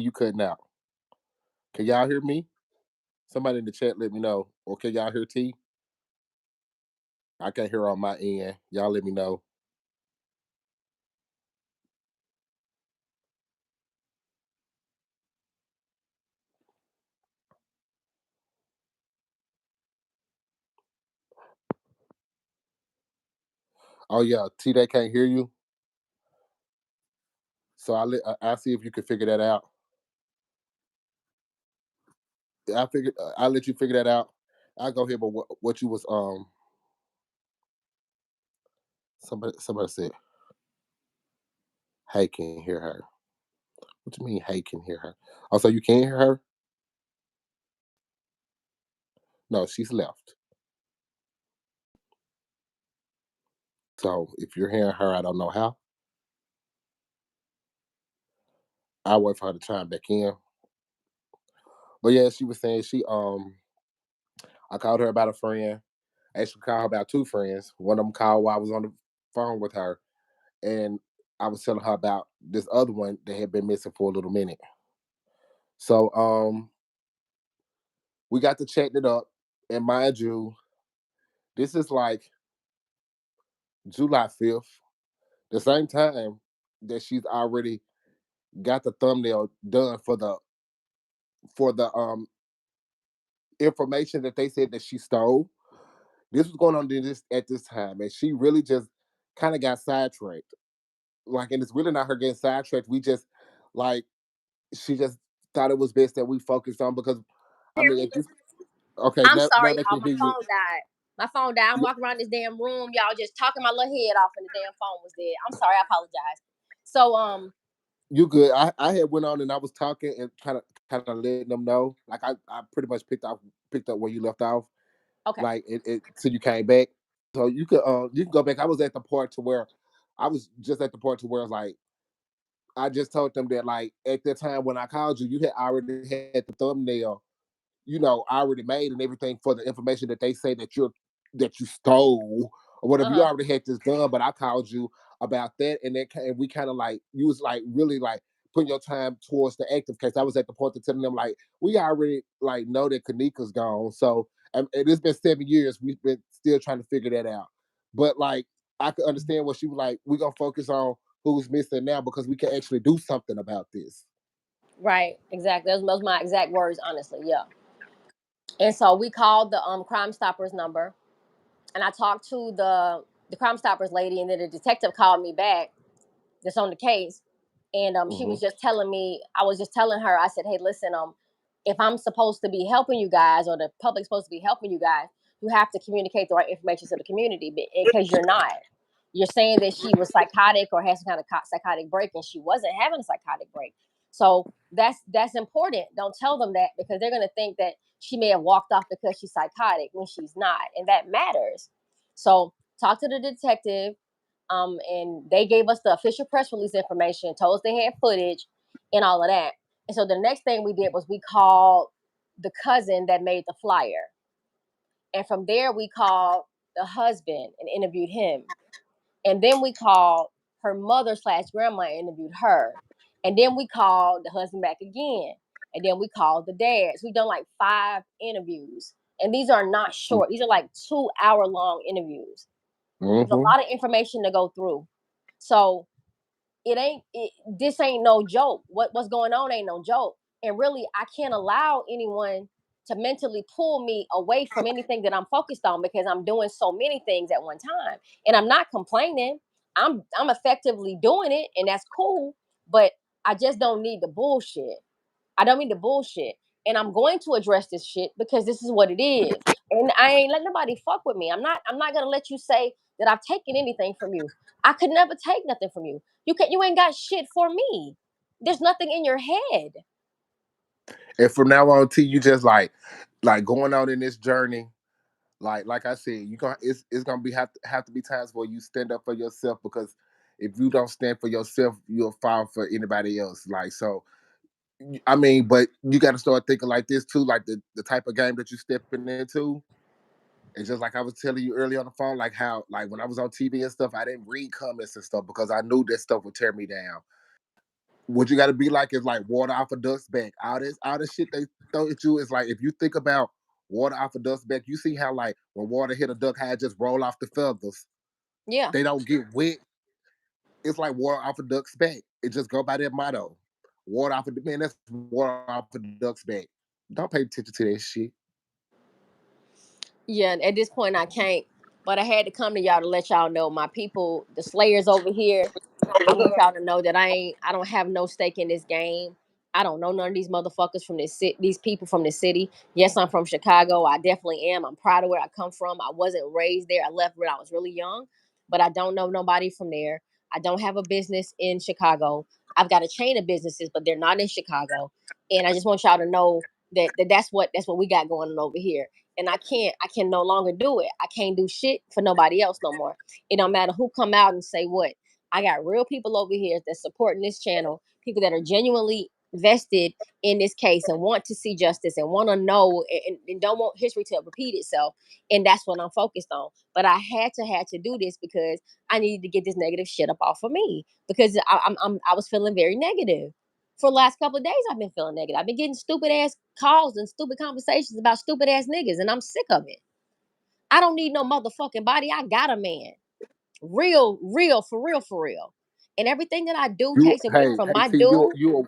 you cutting out. Can y'all hear me? Somebody in the chat let me know. Or can y'all hear T? I can't hear on my end. Y'all let me know. Oh yeah, T they can't hear you. So I see if you can figure that out. I'll let you figure that out. I'll go here, but what you was somebody said, hey, can hear her. What do you mean, hey, can hear her? Oh, so you can't hear her? No, she's left. So if you're hearing her, I don't know how. I'll wait for her to chime back in. But yeah, she was saying I called her about a friend. I actually called her about two friends. One of them called while I was on the phone with her, and I was telling her about this other one that had been missing for a little minute. So we got to chatting it up, and mind you, this is like July 5th, the same time that she's already got the thumbnail done for the information that they said that she stole. This was going on at this time, and she really just kind of got sidetracked. Like, and it's really not her getting sidetracked. We just like she just thought it was best that we focused on because I hear mean, me? at this okay, I'm now sorry, they y'all. can My hear you. phone died. My phone died. I'm walking around this damn room, y'all, just talking my little head off, and the damn phone was dead. I'm sorry. I apologize. So You good? I had went on and I was talking and kind of letting them know. Like I pretty much picked up where you left off. okay. Like it till you came back. So you can go back. I was at the part to where I was just at the part to where it's like I just told them that like at that time when I called you, you had already had the thumbnail, already made and everything for the information that they say that you stole or Uh whatever. You huh. already had this done, but I called you about that, and we kind of like you was like really like putting your time towards the active case. I was at the point of telling them like we already like know that Kenneka's gone, so and it's been 7 years. We've been still trying to figure that out, but like I could understand what she was like. We're gonna focus on who's missing now because we can actually do something about this. Right. Exactly. Those my exact words, honestly. Yeah. And so we called the Crime Stoppers number, and I talked to the Crime Stoppers lady, and then the detective called me back that's on the case, and she Mm-hmm. was just telling me, I was just telling her, I said, hey, listen, if I'm supposed to be helping you guys, or the public's supposed to be helping you guys, you have to communicate the right information to the community, because you're not. You're saying that she was psychotic or has some kind of psychotic break, and she wasn't having a psychotic break. So that's important. Don't tell them that, because they're gonna think that she may have walked off because she's psychotic when she's not, and that matters. So talk to the detective, and they gave us the official press release information, told us they had footage and all of that. And so the next thing we did was we called the cousin that made the flyer. And from there, we called the husband and interviewed him. And then we called her mother slash grandma and interviewed her. And then we called the husband back again. And then we called the dads. We've done like 5 interviews. And these are not short, these are like 2 hour long interviews. There's a Mm-hmm. lot of information to go through. So this ain't no joke. What's going on ain't no joke. And really, I can't allow anyone to mentally pull me away from anything that I'm focused on, because I'm doing so many things at one time. And I'm not complaining. I'm effectively doing it, and that's cool. But I just don't need the bullshit. I don't mean the bullshit. And I'm going to address this shit because this is what it is. And I ain't letting nobody fuck with me. I'm not gonna let you say that I've taken anything from you. I could never take nothing from you. You ain't got shit for me. There's nothing in your head. And from now on, T, you just like going out in this journey. Like I said, you gonna it's gonna be have to be times where you stand up for yourself, because if you don't stand for yourself, you'll fall for anybody else. Like so, I mean, but you got to start thinking like this too, like the type of game that you stepping into. And just like I was telling you earlier on the phone, like how like when I was on TV and stuff, I didn't read comments and stuff because I knew that stuff would tear me down. What you got to be like is like water off a duck's back. All this shit they throw at you is like, if you think about water off a duck's back, you see how like when water hit a duck, how it just roll off the feathers. Yeah. They don't get wet. It's like water off a duck's back. It just go by that motto. Water off a man, that's water off a duck's back. Don't pay attention to that shit. Yeah, at this point I can't. But I had to come to y'all to let y'all know, my people, the Slayers over here. I want y'all to know that I don't have no stake in this game. I don't know none of these motherfuckers from this city, these people from this city. Yes, I'm from Chicago. I definitely am. I'm proud of where I come from. I wasn't raised there. I left when I was really young, but I don't know nobody from there. I don't have a business in Chicago. I've got a chain of businesses, but they're not in Chicago. And I just want y'all to know that's what we got going on over here. And I can no longer do it. I can't do shit for nobody else no more. It don't matter who come out and say what. I got real people over here that's supporting this channel, people that are genuinely vested in this case and want to see justice and want to know, and don't want history to repeat itself. And that's what I'm focused on. But I had to do this because I needed to get this negative shit up off of me, because I was feeling very negative. For the last couple of days, I've been feeling negative. I've been getting stupid ass calls and stupid conversations about stupid ass niggas, and I'm sick of it. I don't need no motherfucking body. I got a man. Real, for real, for real. And everything that I do You takes away hey from hey my T, you dude. you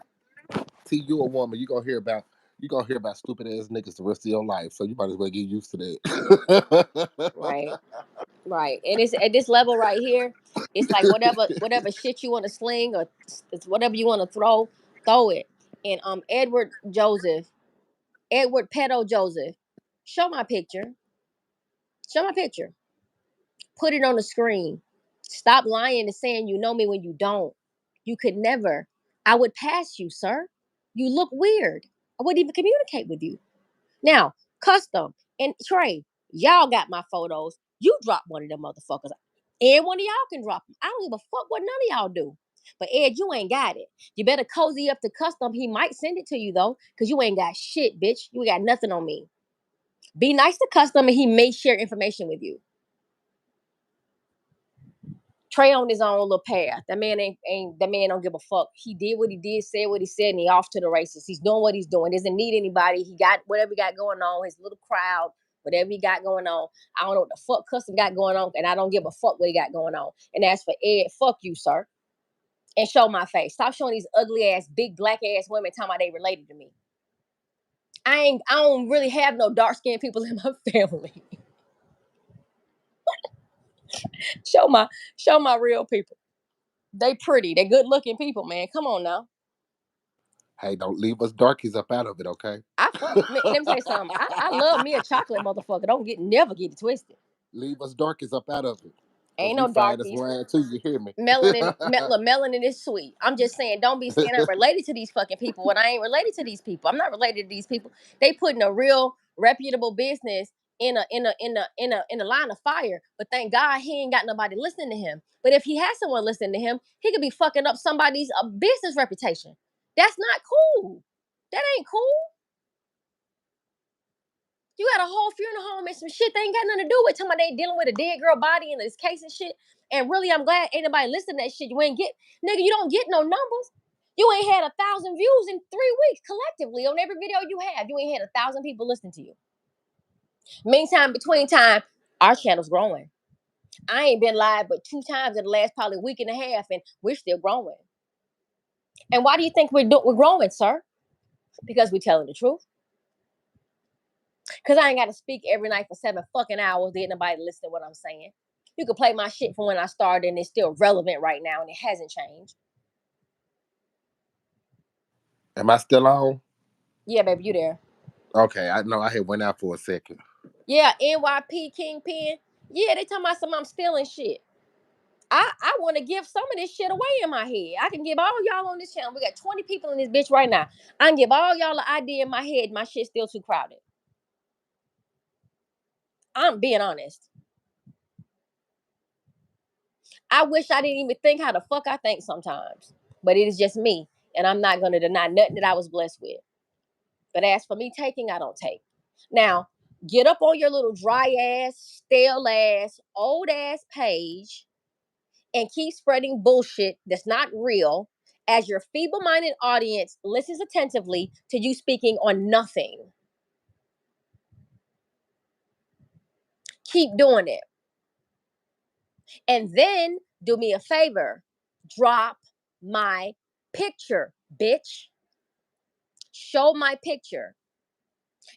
T, you a woman. You gonna hear about stupid ass niggas the rest of your life. So you might as well get used to that. Right, right. And it's at this level right here. It's like whatever shit you want to sling, or it's whatever you want to throw it. And Edward Pedo Joseph, show my picture. Show my picture. Put it on the screen. Stop lying and saying you know me when you don't. You could never. I would pass you, sir. You look weird. I wouldn't even communicate with you. Now, Custom and Trey, y'all got my photos. You drop one of them motherfuckers. And one of y'all can drop them. I don't give a fuck what none of y'all do. But Ed, you ain't got it. You better cozy up to Custom. He might send it to you though, because you ain't got shit, bitch. You ain't got nothing on me. Be nice to Custom, and he may share information with you. Trey on his own little path. That man ain't that man don't give a fuck. He did what he did, said what he said, and he off to the races. He's doing what he's doing. Doesn't need anybody. He got whatever he got going on, his little crowd, whatever he got going on. I don't know what the fuck Custom got going on, and I don't give a fuck what he got going on. And as for Ed, fuck you, sir. and show my face. Stop showing these ugly ass, big black ass women talking about they related to me. I don't really have no dark skinned people in my family. show my show my real people. They pretty. They good looking people, man. Come on now. Hey, don't leave us darkies up out of it, okay? I fuck. Let me tell you something. I love me a chocolate motherfucker. Don't never get it twisted. Leave us darkies up out of it. Because Ain't we no find us darkies. around too, you hear me? Look, melanin is sweet. I'm just saying, don't be saying I'm related to these fucking people when I ain't related to these people. I'm not related to these people. They putting a real reputable business in a line of fire. But thank God he ain't got nobody listening to him. But if he has someone listening to him, he could be fucking up somebody's business reputation. That's not cool. That ain't cool. You got a whole funeral home and some shit they ain't got nothing to do with. Talking about they dealing with a dead girl body in this case and shit. And really, I'm glad ain't nobody listening to that shit. You ain't get, nigga, you don't get no numbers. You ain't had 1,000 views in 3 weeks collectively on every video you have. You ain't had 1,000 people listening to you. Meantime, between time, our channel's growing. I ain't been live but 2 times in the last probably week and a half, and we're still growing. And why do you think we're growing, sir? Because we're telling the truth. Because I ain't got to speak every night for 7 fucking hours to get nobody to listen to what I'm saying. You can play my shit from when I started and it's still relevant right now and it hasn't changed. Am I still on? Yeah, baby, you there. Okay, I know I had went out for a second. Yeah, NYP Kingpin. Yeah, they talking about some I'm stealing shit. I want to give some of this shit away in my head. I can give all y'all on this channel. We got 20 people in this bitch right now. I can give all y'all an idea in my head. My shit's still too crowded. I'm being honest. I wish I didn't even think how the fuck I think sometimes. But it is just me. And I'm not going to deny nothing that I was blessed with. But as for me taking, I don't take. Now, get up on your little dry ass, stale ass, old ass page and keep spreading bullshit that's not real as your feeble minded audience listens attentively to you speaking on nothing. Keep doing it. And then do me a favor, drop my picture, bitch. Show my picture.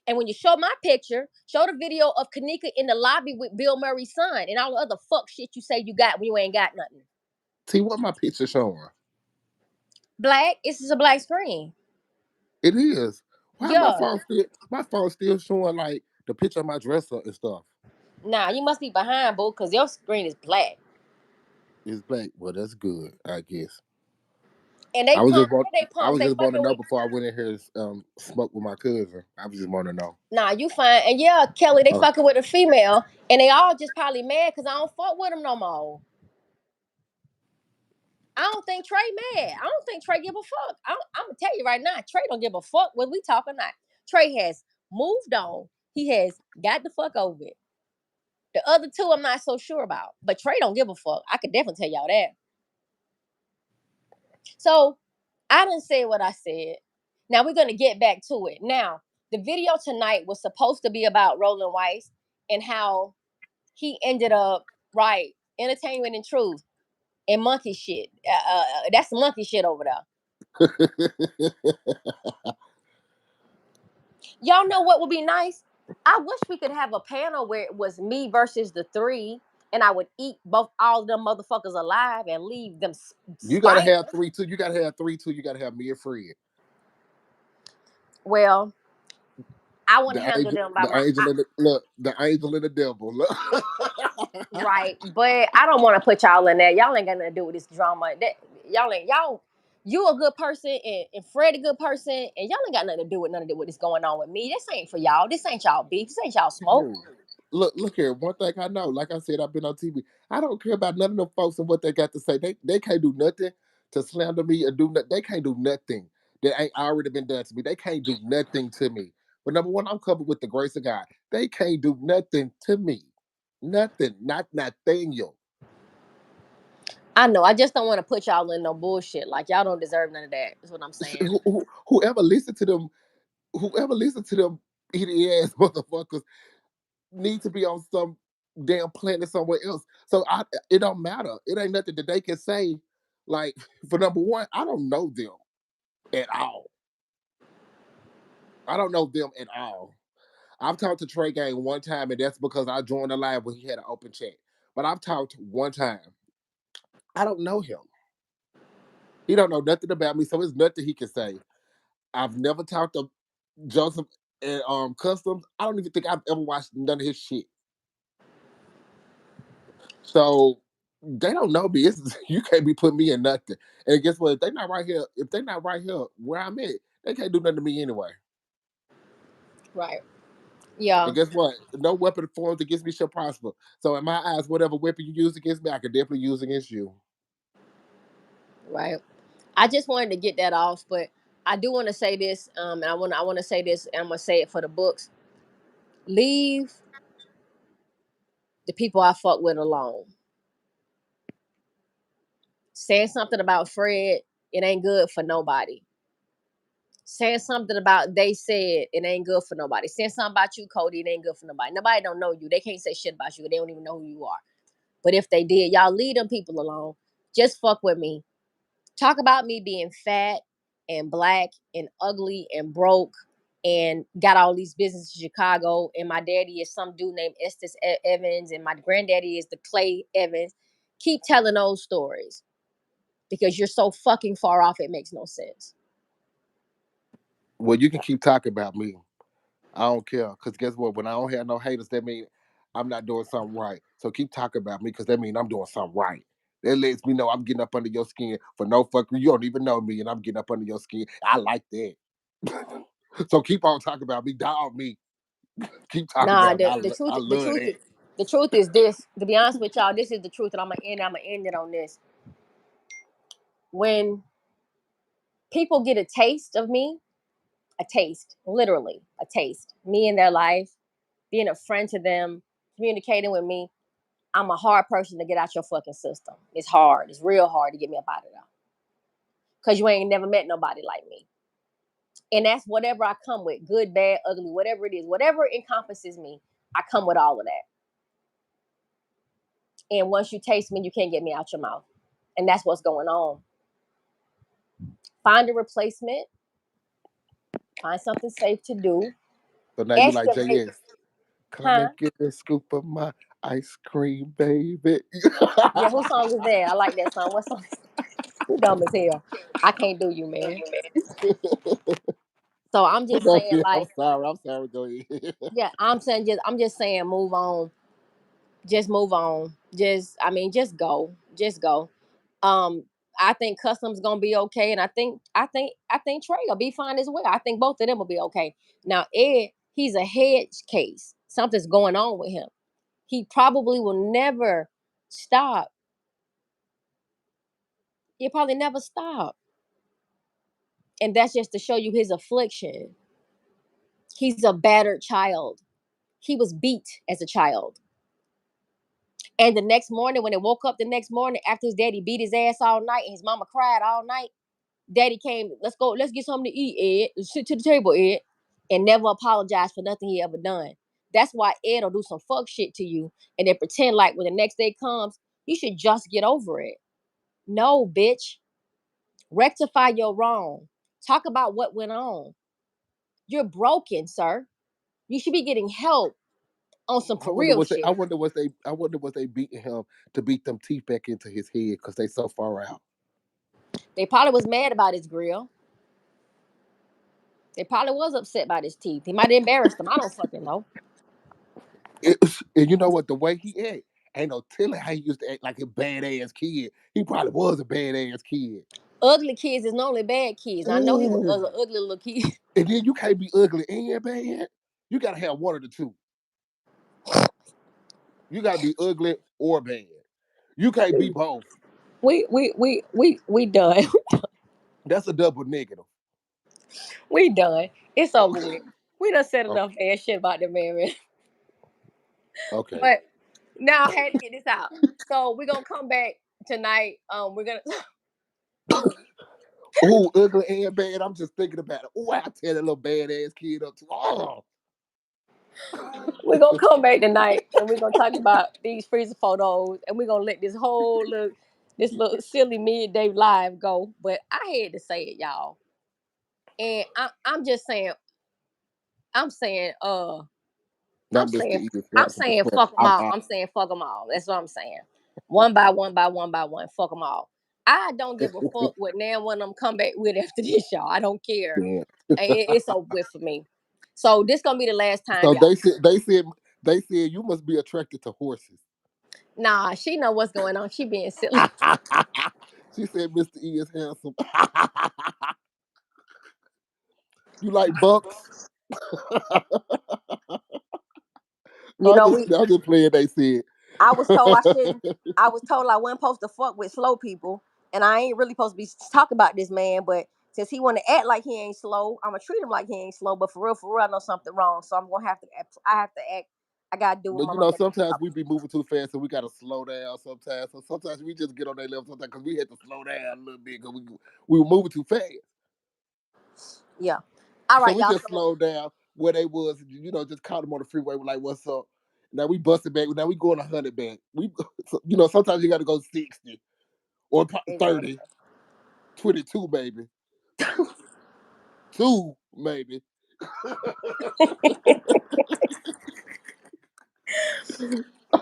And when you show my picture, show the video of Kenneka in the lobby with Bill Murray's son and all the other fuck shit you say you got when you ain't got nothing. See what my picture showing? Black, this is a black screen. It is. Why Yeah. my phone still showing like the picture of my dresser and stuff? Nah, you must be behind, boo, because your screen is black. It's black. Well, that's good, I guess. And they I was pump, just want they I pump, was they just want to fucking know with. before I went in here smoke with my cousin. I was just want to know. Nah, you fine. And yeah, Kelly, they Oh, fucking with a female, and they all just probably mad because I don't fuck with them no more. I don't think Trey mad. I don't think Trey give a fuck. I'm gonna tell you right now, Trey don't give a fuck whether we talk or not. Trey has moved on. He has got the fuck over it. The other two, I'm not so sure about, but Trey don't give a fuck. I could definitely tell y'all that. So I didn't say what I said. Now we're gonna get back to it. Now the video tonight was supposed to be about Roland Weiss and how he ended up right entertainment and truth and monkey shit. That's the monkey shit over there. Y'all know what would be nice? I wish we could have a panel where it was me versus the three, and I would eat both all of them motherfuckers alive and leave them you gotta spineless. have three too. You gotta have three too. You gotta have me and Fred. Well, I want to The handle angel, them by the my. angel and the look, the angel and the devil. Look. Right, but I don't want to put y'all in there. Y'all ain't got nothing to do with this drama. That y'all ain't y'all. You a good person and Fred a good person, and y'all ain't got nothing to do with none of what is going on with me. This ain't for y'all. This ain't y'all beef. This ain't y'all smoke. Hey, look here. One thing I know, like I said, I've been on TV. I don't care about none of them folks and what they got to say. They can't do nothing to slander me or do nothing. They can't do nothing that ain't already been done to me. They can't do nothing to me. But number one, I'm covered with the grace of God. They can't do nothing to me. Nothing. Not Nathaniel. I know. I just don't want to put y'all in no bullshit. Like y'all don't deserve none of that. Is what I'm saying. Whoever listened to them, whoever listened to them idiot ass motherfuckers need to be on some damn planet somewhere else. So it don't matter. It ain't nothing that they can say Like, for number one, I don't know them at all. I don't know them at all. I've talked to Trey Gang one time, and that's because I joined the live when he had an open chat. But I've talked one time. I don't know him. He don't know nothing about me, so it's nothing he can say. I've never talked to Joseph and Customs. I don't even think I've ever watched none of his shit. So they don't know me. You can't be putting me in nothing. And guess what? If they're not right here where I'm at, they can't do nothing to me anyway. Right. Yeah. And guess what? No weapon formed against me shall prosper. So in my eyes, whatever weapon you use against me, I can definitely use against you. Right. I just wanted to get that off, but I do want to say this. And I want to say this, and I'm gonna say it for the books. Leave the people I fuck with alone. Saying something about Fred, it ain't good for nobody. Saying something about they said, it ain't good for nobody. Saying something about you, Cody, it ain't good for nobody. Nobody don't know you. They can't say shit about you. They don't even know who you are. But if they did, y'all leave them people alone. Just fuck with me. Talk about me being fat and black and ugly and broke and got all these businesses in Chicago. And my daddy is some dude named Estes Evans, and my granddaddy is the Clay Evans. Keep telling those stories because you're so fucking far off. It makes no sense. Well, you can keep talking about me. I don't care. Because guess what? When I don't have no haters, that means I'm not doing something right. So keep talking about me because that means I'm doing something right. That lets me know I'm getting up under your skin for no fucking. You don't even know me, and I'm getting up under your skin. I like that. So keep on talking about me, dog me. Keep talking Nah, about me. the I truth the love truth that. is the truth is this. To be honest with y'all, this is the truth, and I'm gonna end it on this. When people get a taste of me, a taste, literally a taste, me in their life, being a friend to them, communicating with me, I'm a hard person to get out your fucking system. It's hard. It's real hard to get me up out of there. Cause you ain't never met nobody like me. And that's whatever I come with, good, bad, ugly, whatever it is, whatever encompasses me, I come with all of that. And once you taste me, you can't get me out your mouth. And that's what's going on. Find a replacement, find something safe to do. So now you like Escalate, JS. Come huh? and get a scoop of my ice cream, baby. Yeah, whose song is that? I like that song. What song is that? You dumb as hell. I can't do you, man. So I'm just Go saying, ahead. I'm like, sorry. I'm sorry. Go ahead. yeah, I'm just saying, move on. Just move on. Just go. Just go. Um, I think Custom's gonna be okay, and I think Trey will be fine as well. I think both of them will be okay. Now Ed, he's a hedge case. Something's going on with him. He probably will never stop. He'll probably never stop, and that's just to show you his affliction. He's a battered child. He was beat as a child. And the next morning, when they woke up the next morning after his daddy beat his ass all night and his mama cried all night, daddy came, let's go, let's get something to eat, Ed. Sit to the table, Ed. And never apologized for nothing he ever done. That's why Ed will do some fuck shit to you and then pretend like when the next day comes, you should just get over it. No, bitch. Rectify your wrong. Talk about what went on. You're broken, sir. You should be getting help on some I for wonder real was they. I shit. wonder was they. I wonder was they beating him to beat them teeth back into his head because they so far out. They probably was mad about his grill. They probably was upset by his teeth. He might have embarrassed them. I don't fucking know. And you know what? The way he act, ain't no telling how he used to act like a badass kid. He probably was a badass kid. Ugly kids is normally bad kids. I know he was Ooh. an ugly little kid. And then you can't be ugly and bad. You gotta have one of the two. You gotta be ugly or bad. You can't be both. We done. That's a double negative. We done. It's over with. We done said Okay. enough bad shit about the man. Okay. But now I had to get this out. So we're gonna come back tonight. We're gonna Ooh, ugly and bad. I'm just thinking about it. Ooh, I tear that little badass kid up too. Oh, we're gonna come back tonight and we're gonna talk about these freezer photos and we're gonna let this whole look. this little silly midday live go, but I had to say it, y'all. And I'm just saying, I'm saying, I'm Not Mr. saying, E is I'm handsome, saying, but fuck them all. I'm saying, fuck them all. That's what I'm saying. One by one, by one, by one, fuck them all. I don't give a fuck what now one of them come back with after this, y'all. I don't care. yeah. It's over with for me. So this gonna be the last time, So y'all. they said you must be attracted to horses. Nah, she know what's going on. She being silly. She said Mr. E is handsome. You like bucks? You know, I'm just playing. They said. I was told I shouldn't. I was told I wasn't supposed to fuck with slow people, and I ain't really supposed to be talking about this man. But since he want to act like he ain't slow, I'm gonna treat him like he ain't slow. But for real, I know something wrong. So I'm gonna have to. I have to act. I gotta do what But my mama sometimes taught we me. be moving too fast, so we gotta slow down. Sometimes, so sometimes we just get on that level. Sometimes because we had to slow down a little bit because we were moving too fast. Yeah. All So right, we y'all. just So slowed down where they was. Just caught them on the freeway. We're like, "What's up?" Now we busted back. Now we going 100 back. Sometimes you got to go 60 or exactly. 30, 22, maybe two, maybe.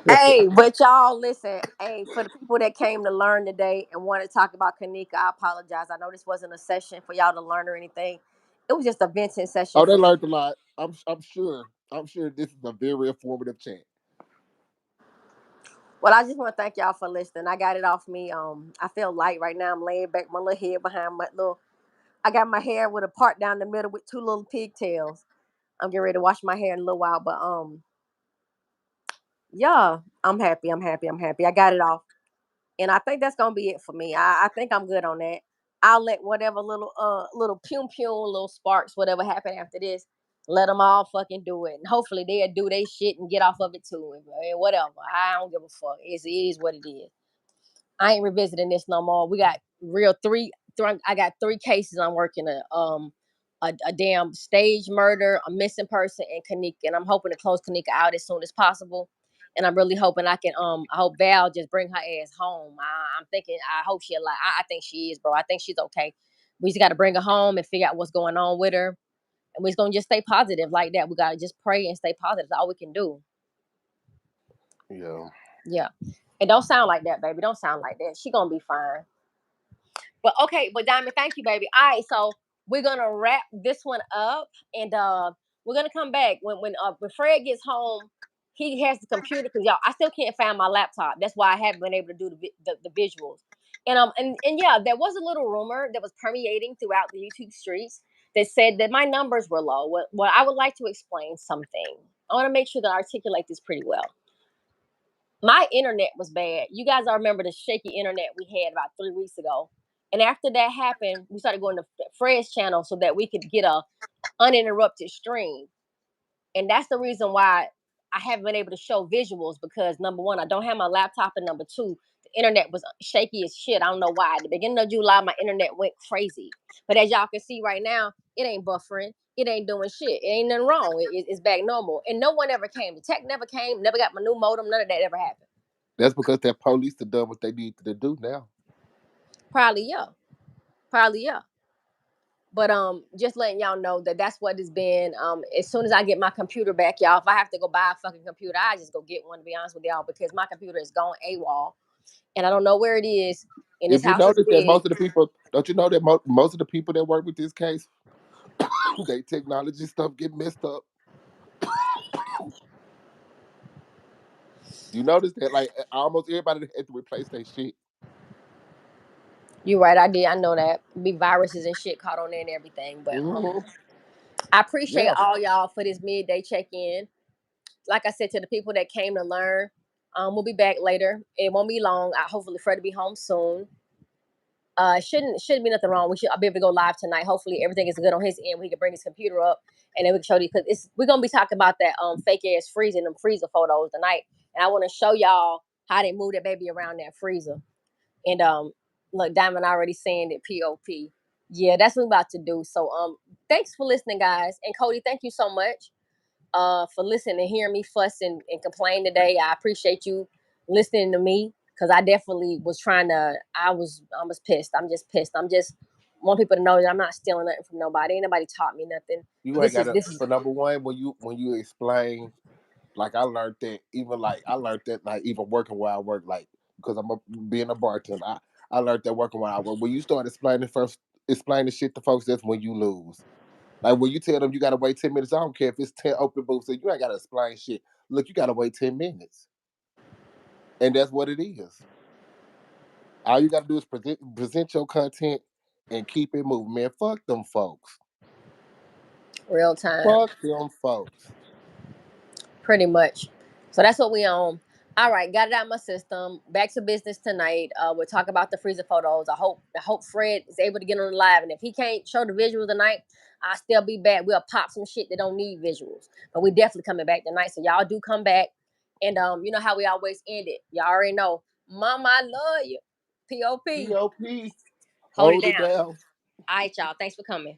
Hey, but y'all listen. Hey, for the people that came to learn today and want to talk about Kenneka, I apologize. I know this wasn't a session for y'all to learn or anything. It was just a venting session Oh, they for me. learned a lot. I'm sure. I'm sure this is a very informative chat. Well, I just want to thank y'all for listening. I got it off me. I feel light right now. I'm laying back, my little head behind my little. I got my hair with a part down the middle with two little pigtails. I'm getting ready to wash my hair in a little while, but yeah, I'm happy. I'm happy. I'm happy. I got it off. And I think that's gonna be it for me. I think I'm good on that. I'll let whatever little pum pum, little sparks, whatever happen after this, let them all fucking do it. And hopefully they'll do their shit and get off of it too. And whatever. I don't give a fuck. It is what it is. I ain't revisiting this no more. We got real I got three cases I'm working a damn stage murder, a missing person, and Kanika. And I'm hoping to close Kanika out as soon as possible. And I'm really hoping I hope Val just bring her ass home. I'm thinking I hope she alive. I think she is, bro. I think she's okay. We just got to bring her home and figure out what's going on with her. And we're just gonna just stay positive like that. We gotta just pray and stay positive. That's all we can do. Yeah. Yeah. And don't sound like that, baby. Don't sound like that. She gonna be fine. But okay, but Diamond, thank you, baby. All right, so we're gonna wrap this one up, and we're gonna come back when Fred gets home. He has the computer because y'all, I still can't find my laptop. That's why I haven't been able to do the visuals. And yeah, there was a little rumor that was permeating throughout the YouTube streets that said that my numbers were low. What I would like to explain something. I want to make sure that I articulate this pretty well. My internet was bad. You guys all remember the shaky internet we had about 3 weeks ago. And after that happened, we started going to Fred's channel so that we could get a uninterrupted stream. And that's the reason why I haven't been able to show visuals because number one, I don't have my laptop, and number two, the internet was shaky as shit. I don't know why. At the beginning of July, my internet went crazy. But as y'all can see right now, it ain't buffering. It ain't doing shit. It ain't nothing wrong. It's back normal. And no one ever came. The tech never came. Never got my new modem. None of that ever happened. That's because that police have done what they need to do now. Probably yeah. Probably yeah. But just letting y'all know that that's what it's been. As soon as I get my computer back, y'all, if I have to go buy a fucking computer, I just go get one. To be honest with y'all, because my computer is gone AWOL, and I don't know where it is. And this If you house is notice that big. most of the people, don't you know that most of the people that work with this case, they technology stuff get messed up. You notice that like almost everybody had to replace their shit. You're right, I did. I know that be viruses and shit caught on there and everything. But Hmm. I appreciate Yeah, all y'all for this midday check in. Like I said to the people that came to learn, we'll be back later. It won't be long. Hopefully Fred will be home soon. Shouldn't be nothing wrong. I'll be able to go live tonight. Hopefully everything is good on his end. We can bring his computer up and then we can show you because we're gonna be talking about that fake ass freezing them freezer photos tonight. And I want to show y'all how they move that baby around that freezer. And look, Diamond already saying it POP. Yeah, that's what we're about to do. So thanks for listening, guys. And Cody, thank you so much for listening and hearing me fuss and complain today. I appreciate you listening to me. because I definitely was trying to. I was pissed. I'm just pissed. I'm just want people to know that I'm not stealing nothing from nobody. Ain't nobody taught me nothing. You ain't gotta, for number one, when you explain, like I learned that, even like I learned that, like even working where I work, like because being a bartender, I learned that working where I work. When you start explaining shit to folks, that's when you lose. Like when you tell them you gotta wait 10 minutes, I don't care if it's 10 open booths, so you ain't gotta explain shit. Look, you gotta wait 10 minutes, and that's what it is. All you gotta do is present your content and keep it moving, man. Fuck them folks. real time. Fuck them folks. Pretty much. So that's what we on. All right, got it out of my system. Back to business tonight. We'll talk about the freezer photos. I hope Fred is able to get on the live, and if he can't show the visuals tonight, I'll still be back. We'll pop some shit that don't need visuals, but we definitely coming back tonight. So y'all do come back, and you know how we always end it. Y'all already know, Mama, I love you. Pop. POP. Hold it Hold it down. down. All right, y'all. Thanks for coming.